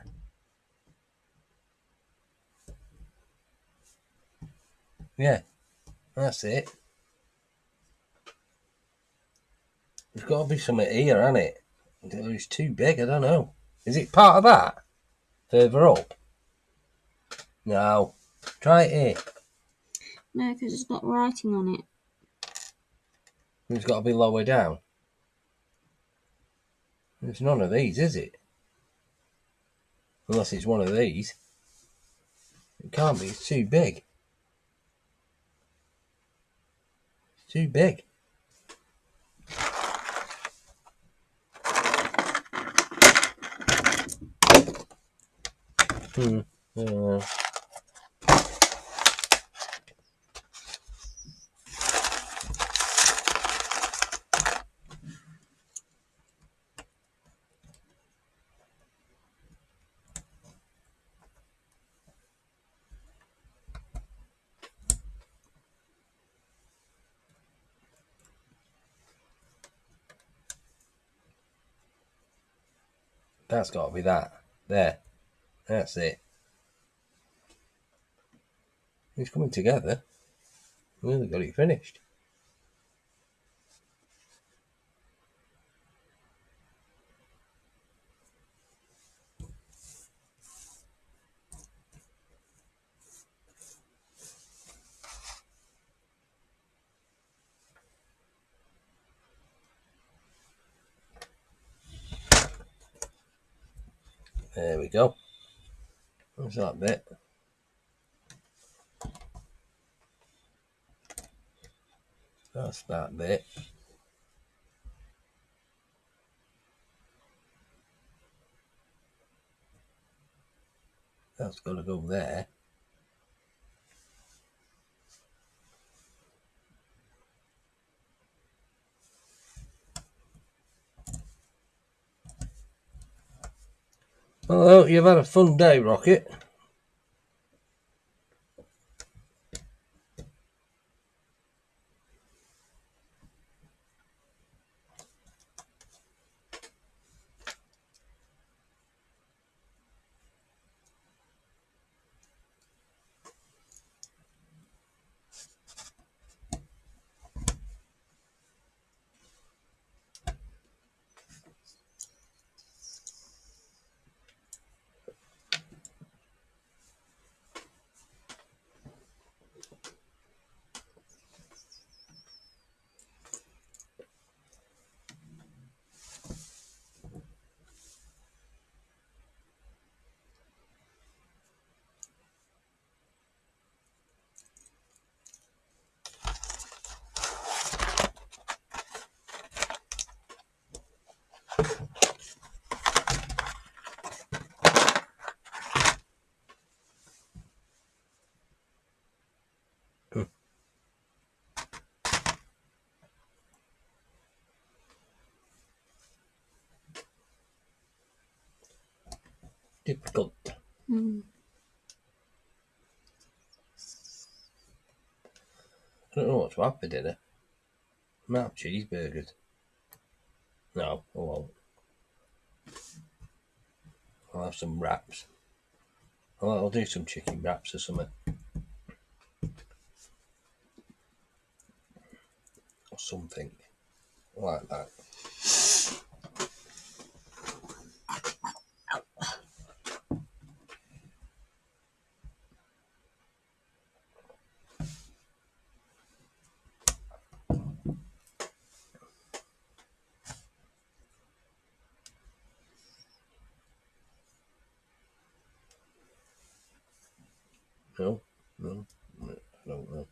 Yeah, that's it. There's got to be something here, hasn't it? It's too big, I don't know. Is it part of that? Further up? No. Try it here. No, because it's got writing on it. It's got to be lower down. It's none of these, is it? Unless it's one of these. It can't be, it's too big. It's too big. That's got to be that. There. That's it. It's coming together. We nearly got it finished. There we go. What's that bit? That's that bit. That's got to go there. Well, you've had a fun day, Rocket. Difficult. I don't know what to have for dinner. I might have cheeseburgers. No, I won't. I'll have some wraps. I'll do some chicken wraps or something. Or something like that. No, I don't know.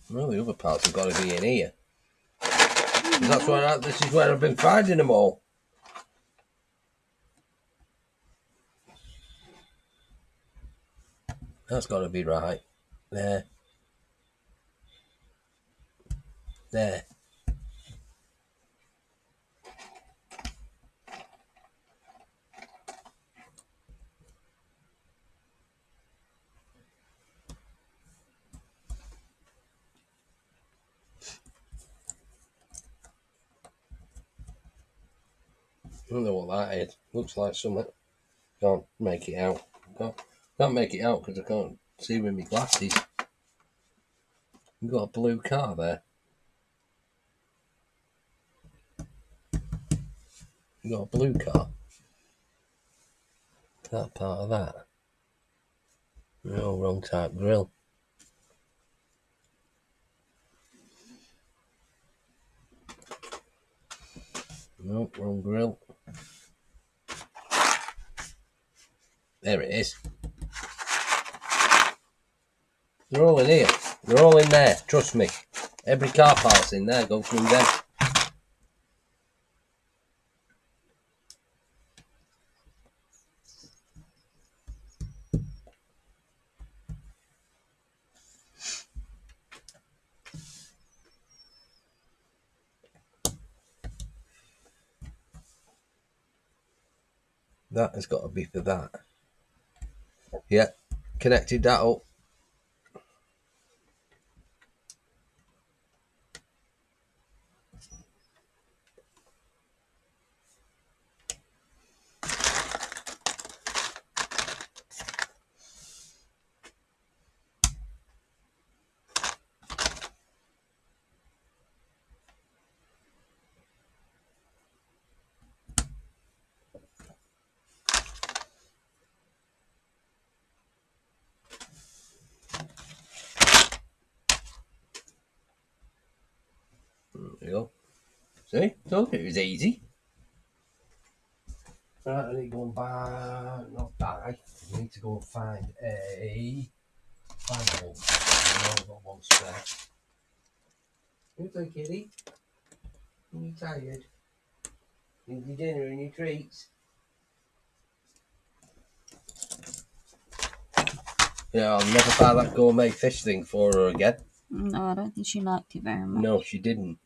Well, the other parts have got to be in here. That's where this is where I've been finding them all. That's got to be right. There. There. I don't know what that is. Looks like something. Can't make it out. Can't make it out because I can't see with my glasses. You've got a blue car there. You got a blue car. That part of that. No, wrong type grill. Nope, wrong grill. There it is. They're all in here. They're all in there. Trust me. Every car part's in there. Go through them. That has got to be for that. Yeah. Connected that up. There you go. See? Told you it was easy. Right, I need to go and buy, not buy, I need to go and find a Bible. I've got one spare. You take kitty? Are you tired? Need your dinner and your treats? Yeah, I'll never buy that gourmet fish thing for her again. No, I don't think she liked it very much. No, she didn't.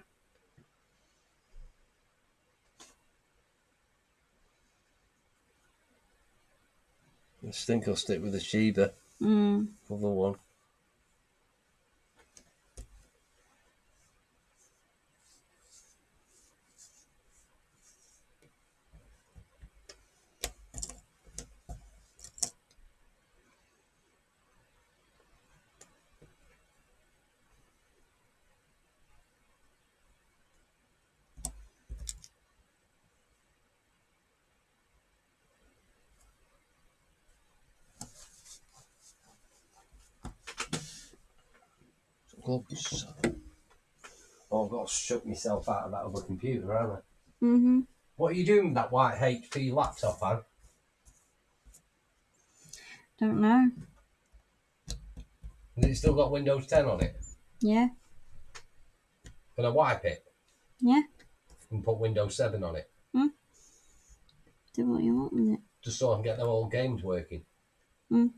I think I'll stick with the Sheether for the one. Gloves. Oh, I've got to shut myself out of that other computer, haven't I? Mm-hmm. What are you doing with that white HP laptop, Anne? Don't know. Has it still got Windows 10 on it? Yeah. Can I wipe it Yeah. and put Windows 7 on it? Do what you want with it. Just so I can get them old games working. Mm.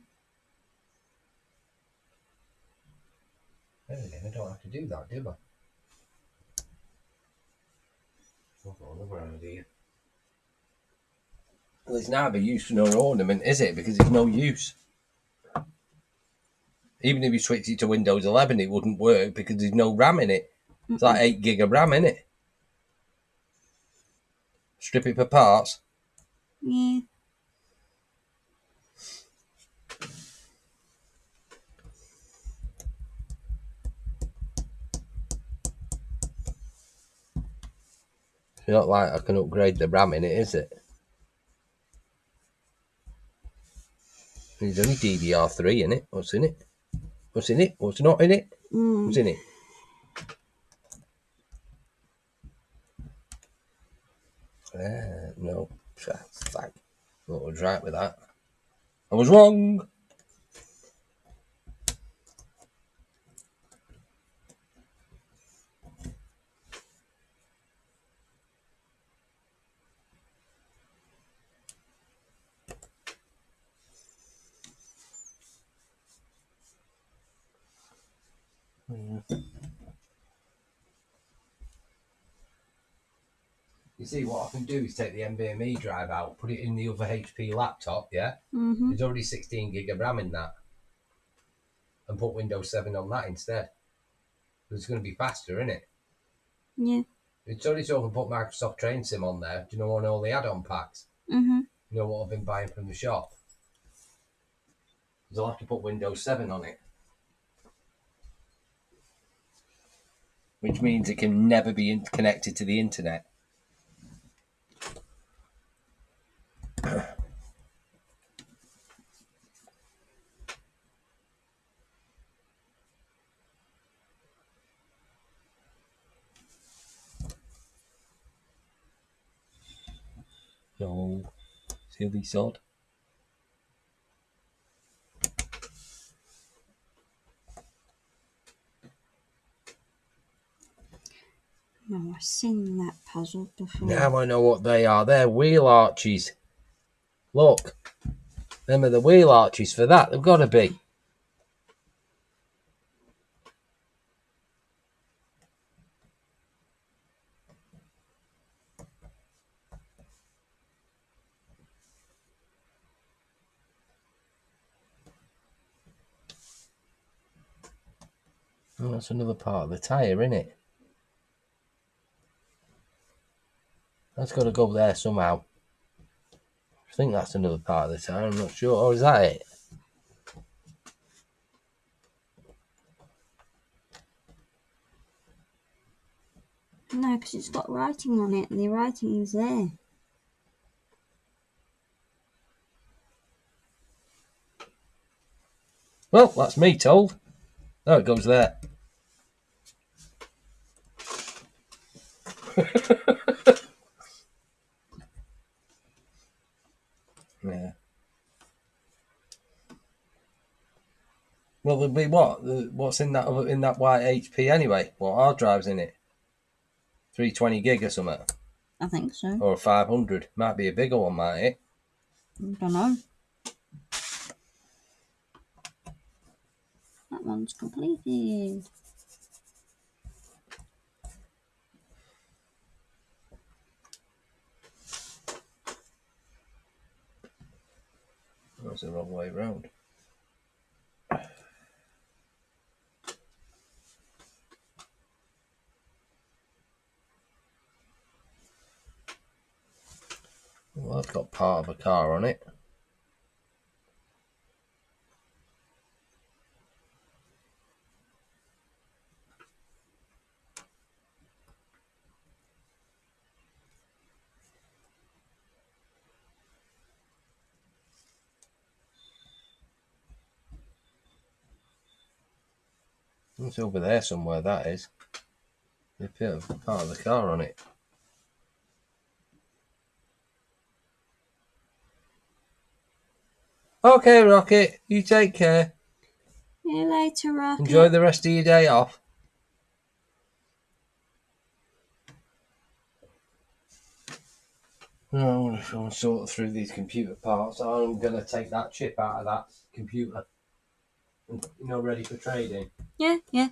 Then again, I don't have to do that, do I? I've got another idea. Well, it's neither use nor ornament, is it? Because it's no use. Even if you switch it to Windows 11, it wouldn't work because there's no RAM in it. It's like 8 gig of RAM in it. Strip it for parts. Yeah. It's not like I can upgrade the RAM in it, is it? There's only DDR3 in it. What's in it? What's in it? What's not in it? What's in it? No. Fuck. I was right with that. I was wrong. You see, what I can do is take the NVMe drive out, put it in the other HP laptop, yeah? Mm-hmm. There's already 16 gig of RAM in that. And put Windows 7 on that instead. It's going to be faster, isn't it? Yeah. It's only so I can put Microsoft Train Sim on there. Do you know, on all the add-on packs? Mm-hmm. You know what I've been buying from the shop? Because I'll have to put Windows 7 on it. Which means it can never be connected to the internet. No. Silly sod. No, I've seen that puzzle before. Now I know what they are. They're wheel arches. Look. Them are the wheel arches for that. They've got to be. Oh, that's another part of the tyre, isn't it? That's got to go there somehow. I think that's another part of the tyre. I'm not sure. Oh, is that it? No, because it's got writing on it, and the writing is there. Well, that's me told. Oh, it goes there. Yeah. Well, there'll be what? What's in that white HP anyway? What hard drive's in it? 320 gig or something? I think so. Or 500? Might be a bigger one, might it? I don't know. That one's completed. That's the wrong way round. Well, that's got part of a car on it. It's over there somewhere, that is. They put part of the car on it. Okay, Rocket, you take care. See you later, Rocket. Enjoy the rest of your day off. I'm going to sort through these computer parts. I'm going to take that chip out of that computer. Ready for trading. Yeah, yeah.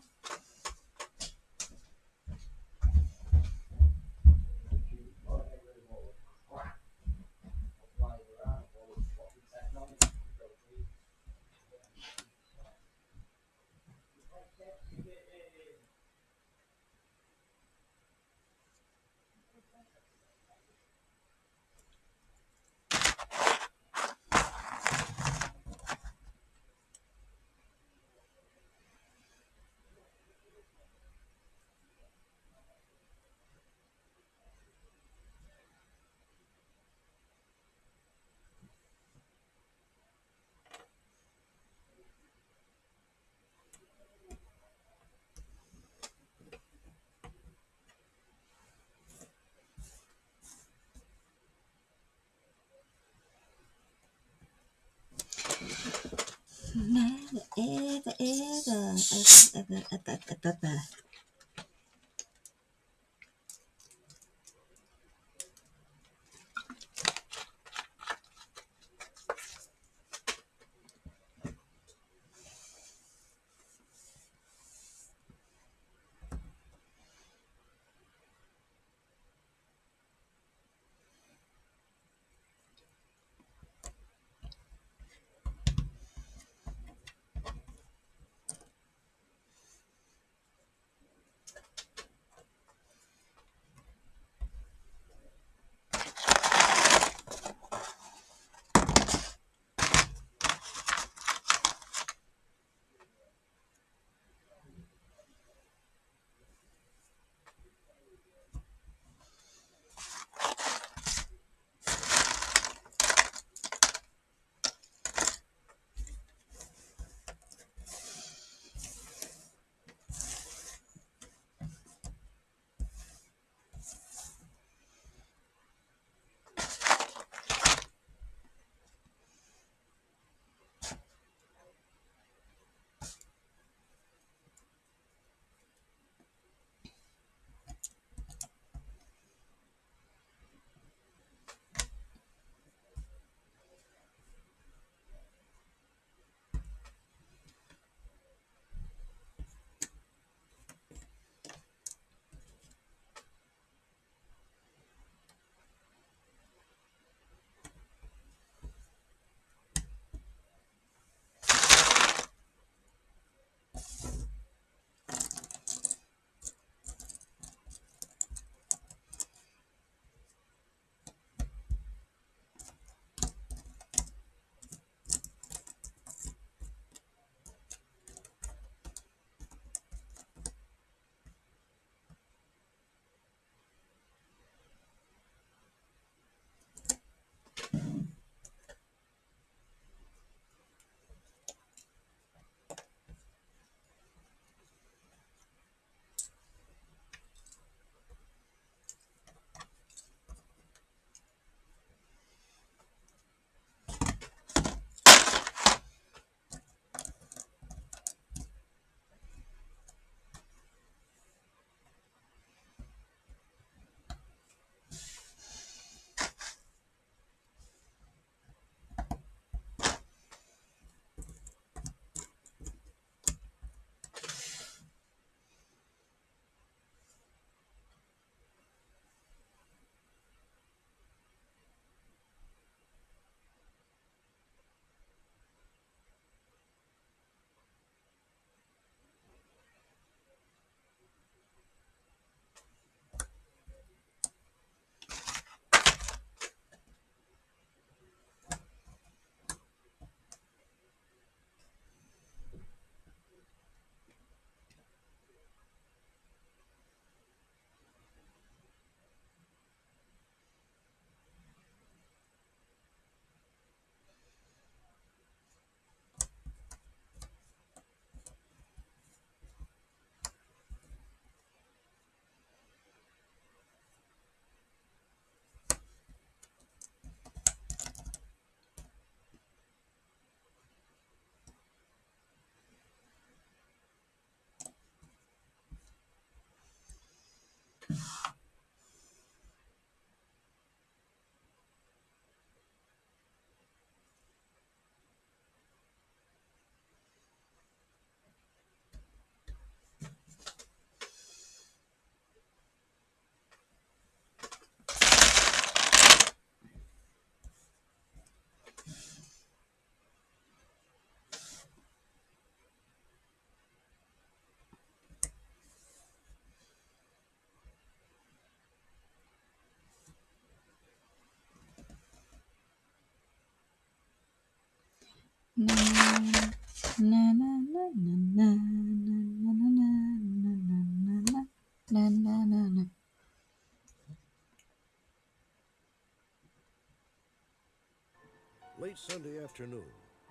Late Sunday afternoon,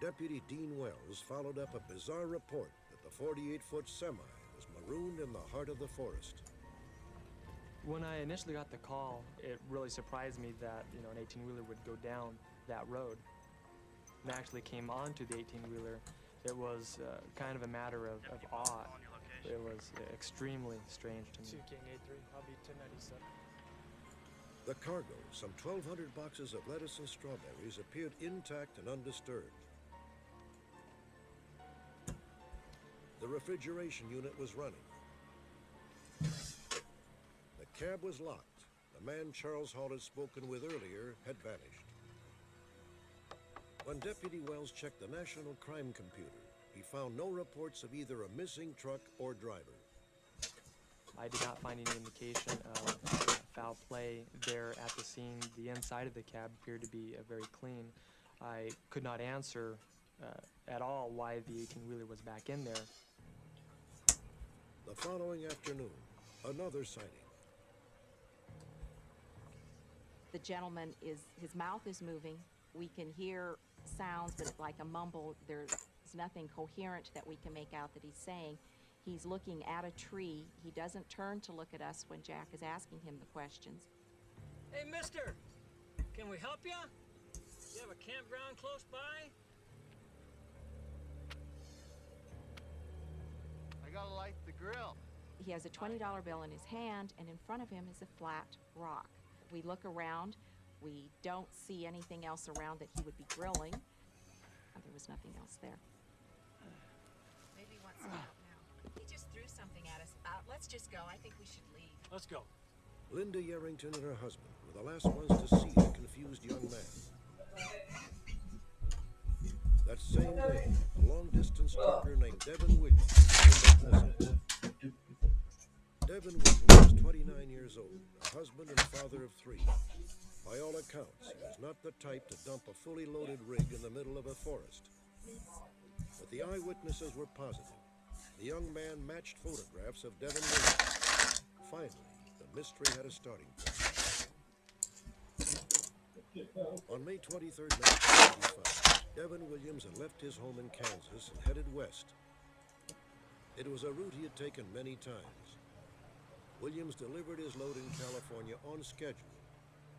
Deputy Dean Wells followed up a bizarre report that the 48-foot semi was marooned in the heart of the forest. When I initially got the call, it really surprised me that, an 18-wheeler would go down that road. And actually came onto the 18-wheeler. It was kind of a matter of awe. It was extremely strange to me. 2 King 83, I'll be 1097. The cargo, some 1,200 boxes of lettuce and strawberries, appeared intact and undisturbed. The refrigeration unit was running. The cab was locked. The man Charles Hall had spoken with earlier had vanished. When Deputy Wells checked the National Crime Computer, he found no reports of either a missing truck or driver. I did not find any indication of foul play there at the scene. The inside of the cab appeared to be very clean. I could not answer at all why the 18-wheeler was back in there. The following afternoon, another sighting. The gentleman his mouth is moving. We can hear sounds, but it's like a mumble. There's nothing coherent that we can make out that he's saying. He's looking at a tree. He doesn't turn to look at us when Jack is asking him the questions. Hey, mister, can we help you? You have a campground close by? I gotta light the grill. He has a $20 bill in his hand, and in front of him is a flat rock. We look around. We don't see anything else around that he would be grilling. There was nothing else there. Maybe he wants to help now. He just threw something at us. Let's just go. I think we should leave. Let's go. Linda Yerrington and her husband were the last ones to see the confused young man. That same day, a long-distance trucker named Devin Williams turned up missing. Devin Williams was 29 years old, a husband and father of 3. By all accounts, he was not the type to dump a fully loaded rig in the middle of a forest. But the eyewitnesses were positive. The young man matched photographs of Devin Williams. Finally, the mystery had a starting point. On May 23, 1985, Devin Williams had left his home in Kansas and headed west. It was a route he had taken many times. Williams delivered his load in California on schedule.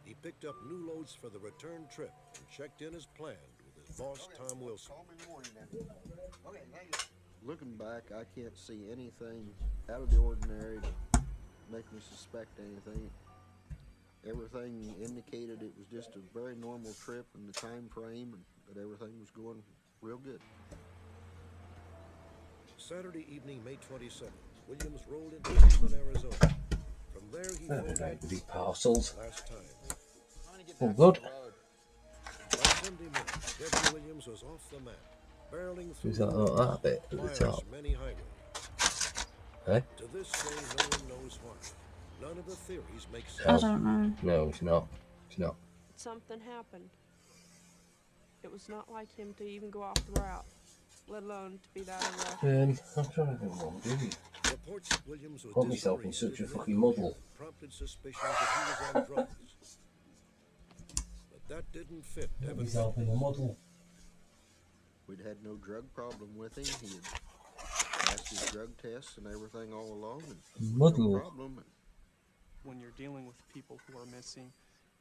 He picked up new loads for the return trip and checked in as planned with his boss, Tom Wilson. Looking back, I can't see anything out of the ordinary to make me suspect anything. Everything indicated it was just a very normal trip in the time frame, and that everything was going real good. Saturday evening, May 27th, Williams rolled into Cleveland, Arizona. From there, he phoned Big parcels. last time. All good. By Sunday morning, Devin Williams was off the map, barreling through Is that bit at the miles top? many highways. Eh? To this day, no one knows why. None of the theories make sense. I don't know. No, it's not. It's not. Something happened. It was not like him to even go off the route, let alone to be that irrational. I'm trying to think what I'm doing. Reports that Williams was Got myself in such a fucking muddle. prompted suspicions that he was on drugs. But that didn't fit Got Devin. myself in a muddle. We'd had no drug problem with him. He had passed his drug tests and everything all along, and Muddle. no problem. When you're dealing with people who are missing,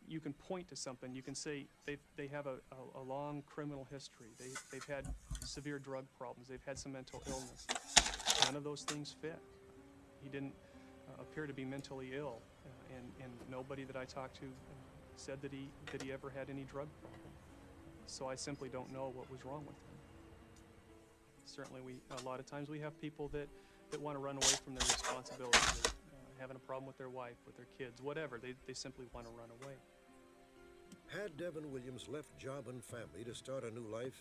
you can point to something. You can say they have a long criminal history. They've had severe drug problems. They've had some mental illness. None of those things fit. He didn't appear to be mentally ill, and nobody that I talked to said that he ever had any drug problem. So I simply don't know what was wrong with him. Certainly, a lot of times we have people that want to run away from their responsibilities. Having a problem with their wife, with their kids, whatever. They simply want to run away. Had Devin Williams left job and family to start a new life?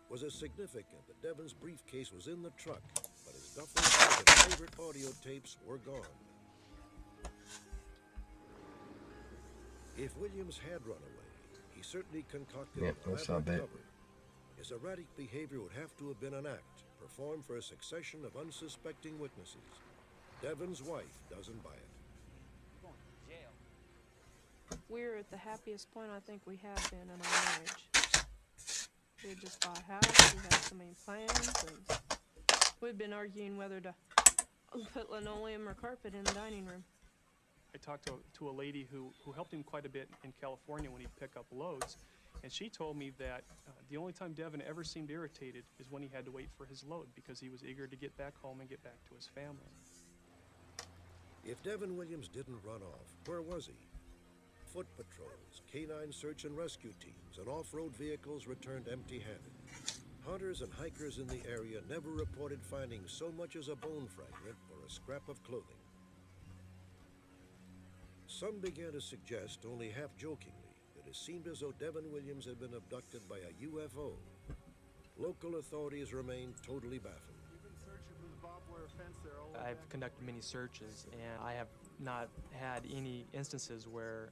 Was it significant that Devin's briefcase was in the truck, but his duffel bag and favorite audio tapes were gone? If Williams had run away, he certainly concocted an that's our elaborate bit. cover. His erratic behavior would have to have been an act, performed for a succession of unsuspecting witnesses. Devin's wife doesn't buy it. We're at the happiest point I think we have been in our marriage. We had just bought a house, we had so many plans, and we'd been arguing whether to put linoleum or carpet in the dining room. I talked to a lady who helped him quite a bit in California when he'd pick up loads, And she told me that the only time Devin ever seemed irritated is when he had to wait for his load because he was eager to get back home and get back to his family. If Devin Williams didn't run off, where was he? Foot patrols, canine search and rescue teams, and off-road vehicles returned empty-handed. Hunters and hikers in the area never reported finding so much as a bone fragment or a scrap of clothing. Some began to suggest, only half-jokingly, that it seemed as though Devin Williams had been abducted by a UFO. Local authorities remained totally baffled. I've conducted many searches, and I have not had any instances where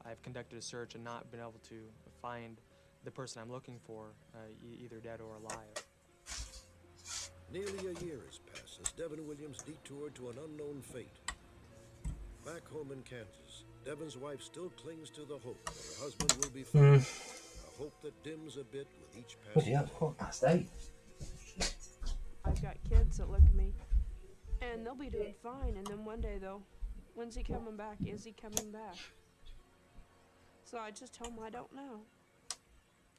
I've conducted a search and not been able to find the person I'm looking for, either dead or alive. Nearly a year has passed since Devin Williams detoured to an unknown fate. Back home in Kansas, Devin's wife still clings to the hope that her husband will be found. A hope that dims a bit with each passing day. I've got kids that look at me, and they'll be doing fine, and then one day they'll, when's he coming back? Is he coming back? So I just tell them I don't know.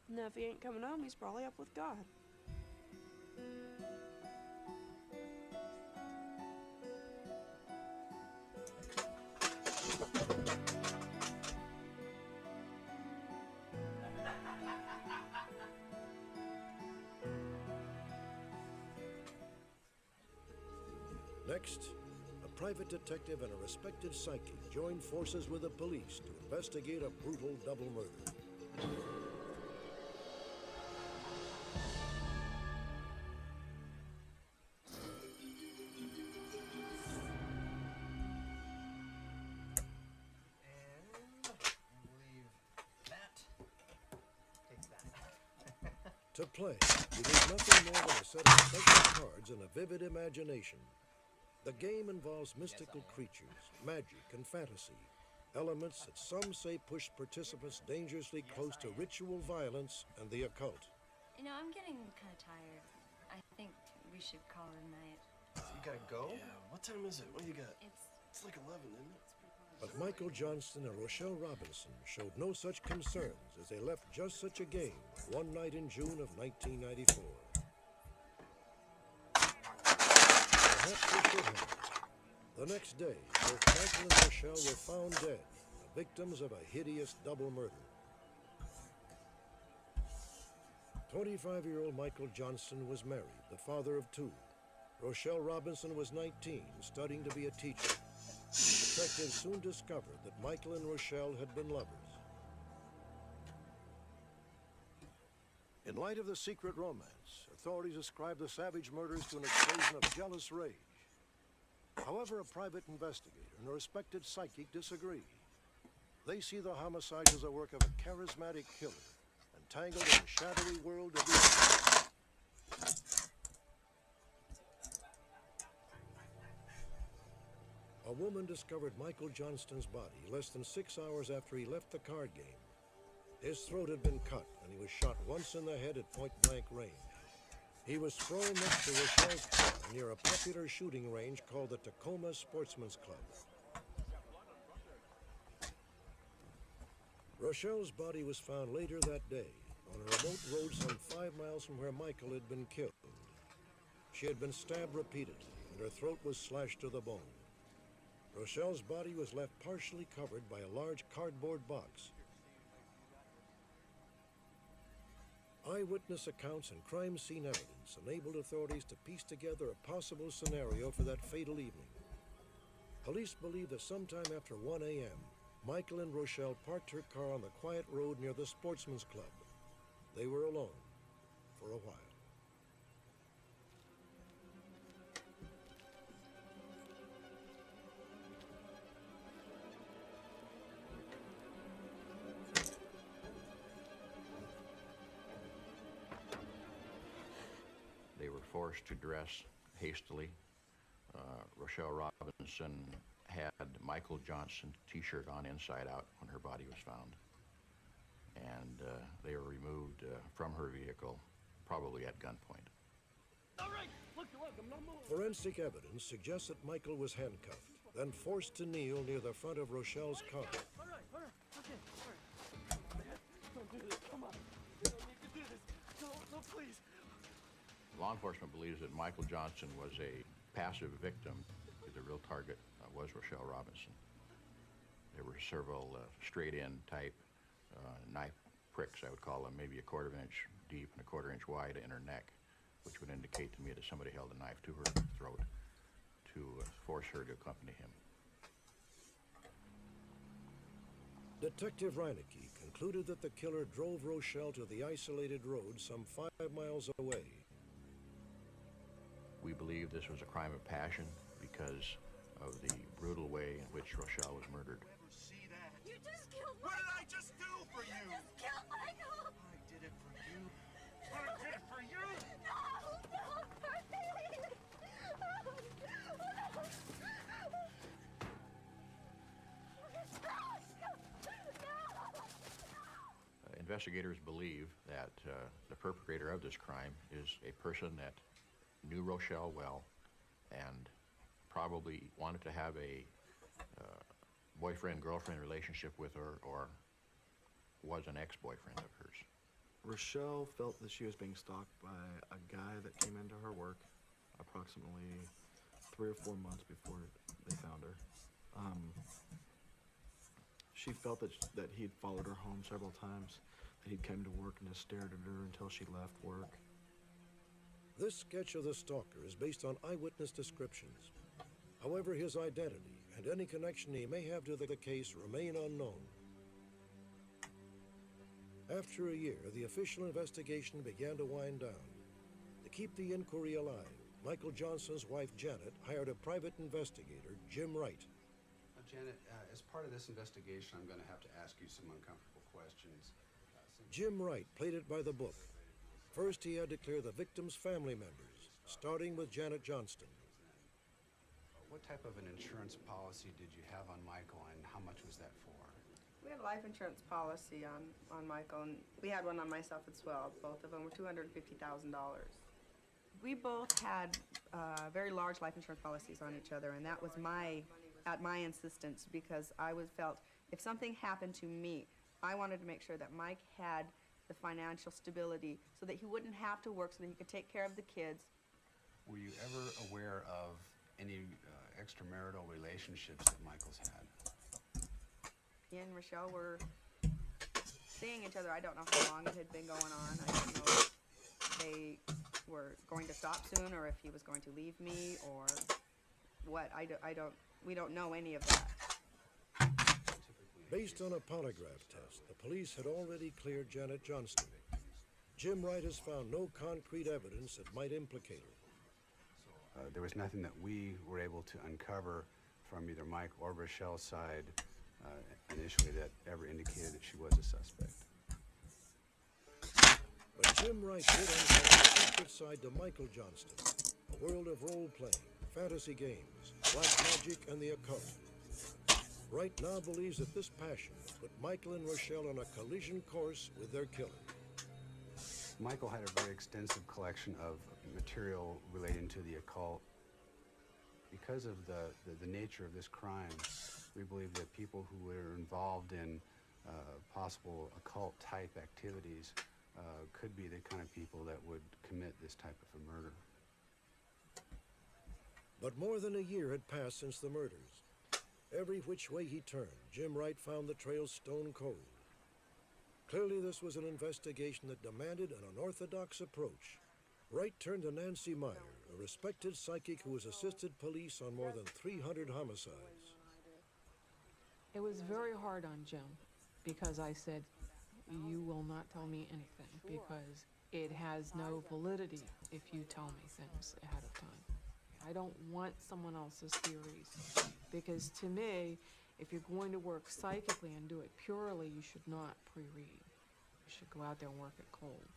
And if he ain't coming home, he's probably up with God. Next, a private detective and a respected psychic join forces with the police to investigate a brutal double murder. To play, you need nothing more than a set of special cards and a vivid imagination. The game involves mystical creatures, magic, and fantasy, elements that some say push participants dangerously close to ritual violence and the occult. You know, I'm getting kind of tired. I think we should call it a night. You gotta go? Yeah, what time is it? What do you got? It's like 11, isn't it? But Michael Johnston and Rochelle Robinson showed no such concerns as they left just such a game one night in June of 1994. Perhaps they should have. The next day, both Michael and Rochelle were found dead, the victims of a hideous double murder. 25-year-old Michael Johnston was married, the father of two. Rochelle Robinson was 19, studying to be a teacher. Detectives soon discovered that Michael and Rochelle had been lovers. In light of the secret romance, authorities ascribe the savage murders to an explosion of jealous rage. However, a private investigator and a respected psychic disagree. They see the homicide as a work of a charismatic killer, entangled in the shadowy world of the A woman discovered Michael Johnston's body less than 6 hours after he left the card game. His throat had been cut, and he was shot once in the head at point-blank range. He was thrown next to Rochelle's car near a popular shooting range called the Tacoma Sportsman's Club. Rochelle's body was found later that day on a remote road some 5 miles from where Michael had been killed. She had been stabbed repeatedly, and her throat was slashed to the bone. Rochelle's body was left partially covered by a large cardboard box. Eyewitness accounts and crime scene evidence enabled authorities to piece together a possible scenario for that fatal evening. Police believe that sometime after 1 a.m., Michael and Rochelle parked her car on the quiet road near the Sportsman's Club. They were alone for a while. They were forced to dress hastily. Rochelle Robinson had Michael Johnston t-shirt on inside out when her body was found. And they were removed from her vehicle, probably at gunpoint. All right, look, I'm not moving. Forensic evidence suggests that Michael was handcuffed, then forced to kneel near the front of Rochelle's car. All right, okay, all right. do this. Come on. You don't need to do this. No, please. Law enforcement believes that Michael Johnson was a passive victim. The real target was Rochelle Robinson. There were several straight-in type knife pricks, I would call them, maybe a quarter of an inch deep and a quarter inch wide in her neck, which would indicate to me that somebody held a knife to her throat to force her to accompany him. Detective Reinecke concluded that the killer drove Rochelle to the isolated road some 5 miles away. We believe this was a crime of passion because of the brutal way in which Rochelle was murdered. You just killed Michael! What did I just do for you? You just killed Michael! I did it for you. I did it for you! No, please! Investigators believe that the perpetrator of this crime is a person that knew Rochelle well and probably wanted to have a boyfriend-girlfriend relationship with her, or was an ex-boyfriend of hers. Rochelle felt that she was being stalked by a guy that came into her work approximately 3 or 4 months before they found her. She felt that he'd followed her home several times, that he'd come to work and just stared at her until she left work. This sketch of the stalker is based on eyewitness descriptions. However, his identity and any connection he may have to the case remain unknown. After a year, the official investigation began to wind down. To keep the inquiry alive, Michael Johnson's wife, Janet, hired a private investigator, Jim Wright. Janet, as part of this investigation, I'm going to have to ask you some uncomfortable questions. Jim Wright played it by the book. First, he had to clear the victim's family members, starting with Janet Johnston. What type of an insurance policy did you have on Michael, and how much was that for? We had a life insurance policy on Michael, and we had one on myself as well. Both of them were $250,000. We both had very large life insurance policies on each other, and that was at my insistence, because I felt if something happened to me, I wanted to make sure that Mike had the financial stability so that he wouldn't have to work, so that he could take care of the kids. Were you ever aware of any extramarital relationships that Michael's had? He and Rochelle were seeing each other. I don't know how long it had been going on. I don't know if they were going to stop soon, or if he was going to leave me, or what. We don't know any of that. Based on a polygraph test, the police had already cleared Janet Johnston. Jim Wright has found no concrete evidence that might implicate her. There was nothing that we were able to uncover from either Mike or Rochelle's side initially that ever indicated that she was a suspect. But Jim Wright did uncover a secret side to Michael Johnston, a world of role-playing, fantasy games, black magic, and the occult. Wright now believes that this passion put Michael and Rochelle on a collision course with their killer. Michael had a very extensive collection of material relating to the occult. Because of the nature of this crime, we believe that people who were involved in possible occult type activities could be the kind of people that would commit this type of a murder. But more than a year had passed since the murders. Every which way he turned, Jim Wright found the trail stone cold. Clearly this was an investigation that demanded an unorthodox approach. Wright turned to Nancy Meyer, a respected psychic who has assisted police on more than 300 homicides. It was very hard on Jim, because I said, you will not tell me anything, because it has no validity if you tell me things ahead of time. I don't want someone else's theories, because to me, if you're going to work psychically and do it purely, you should not pre-read. You should go out there and work it cold.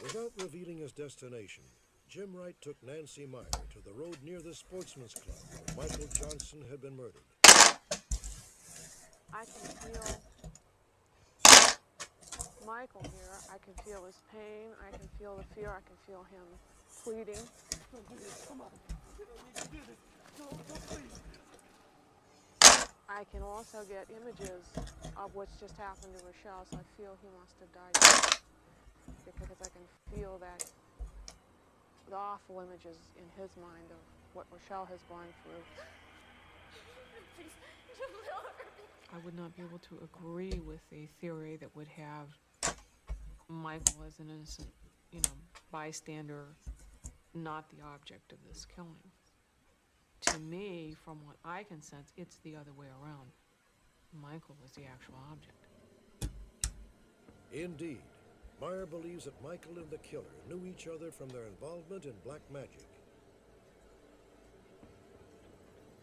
Without revealing his destination, Jim Wright took Nancy Meyer to the road near the Sportsman's Club where Michael Johnson had been murdered. I can feel Michael here. I can feel his pain. I can feel the fear. I can feel him pleading. Come on. You don't need to do this. No, please. I can also get images of what's just happened to Rochelle, so I feel he must have died because I can feel that the awful images in his mind of what Rochelle has gone through. I would not be able to agree with a theory that would have Michael as an innocent, bystander, not the object of this killing. To me, from what I can sense, it's the other way around. Michael was the actual object. Indeed, Meyer believes that Michael and the killer knew each other from their involvement in black magic.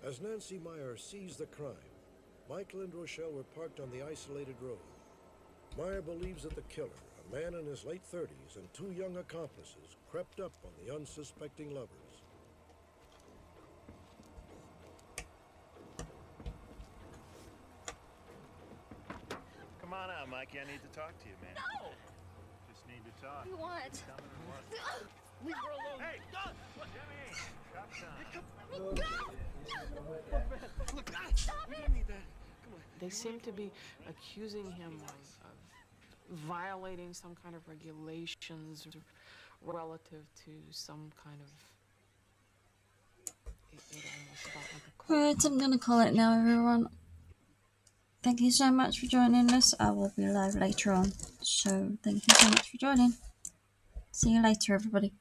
As Nancy Meyer sees the crime, Michael and Rochelle were parked on the isolated road. Meyer believes that the killer, a man in his late 30s, and two young accomplices crept up on the unsuspecting lovers. Come on out, Mikey. I need to talk to you, man. No! Just need to talk. You what? Tell me what. Leave her alone. Hey! Jimmy! Shop time. Look, stop it! Need that. Come on. They seem to be accusing him of violating some kind of regulations relative to some kind of... It almost felt like a cult. Right, I'm gonna call it now, everyone. Thank you so much for joining us. I will be live later on. So thank you so much for joining. See you later, everybody.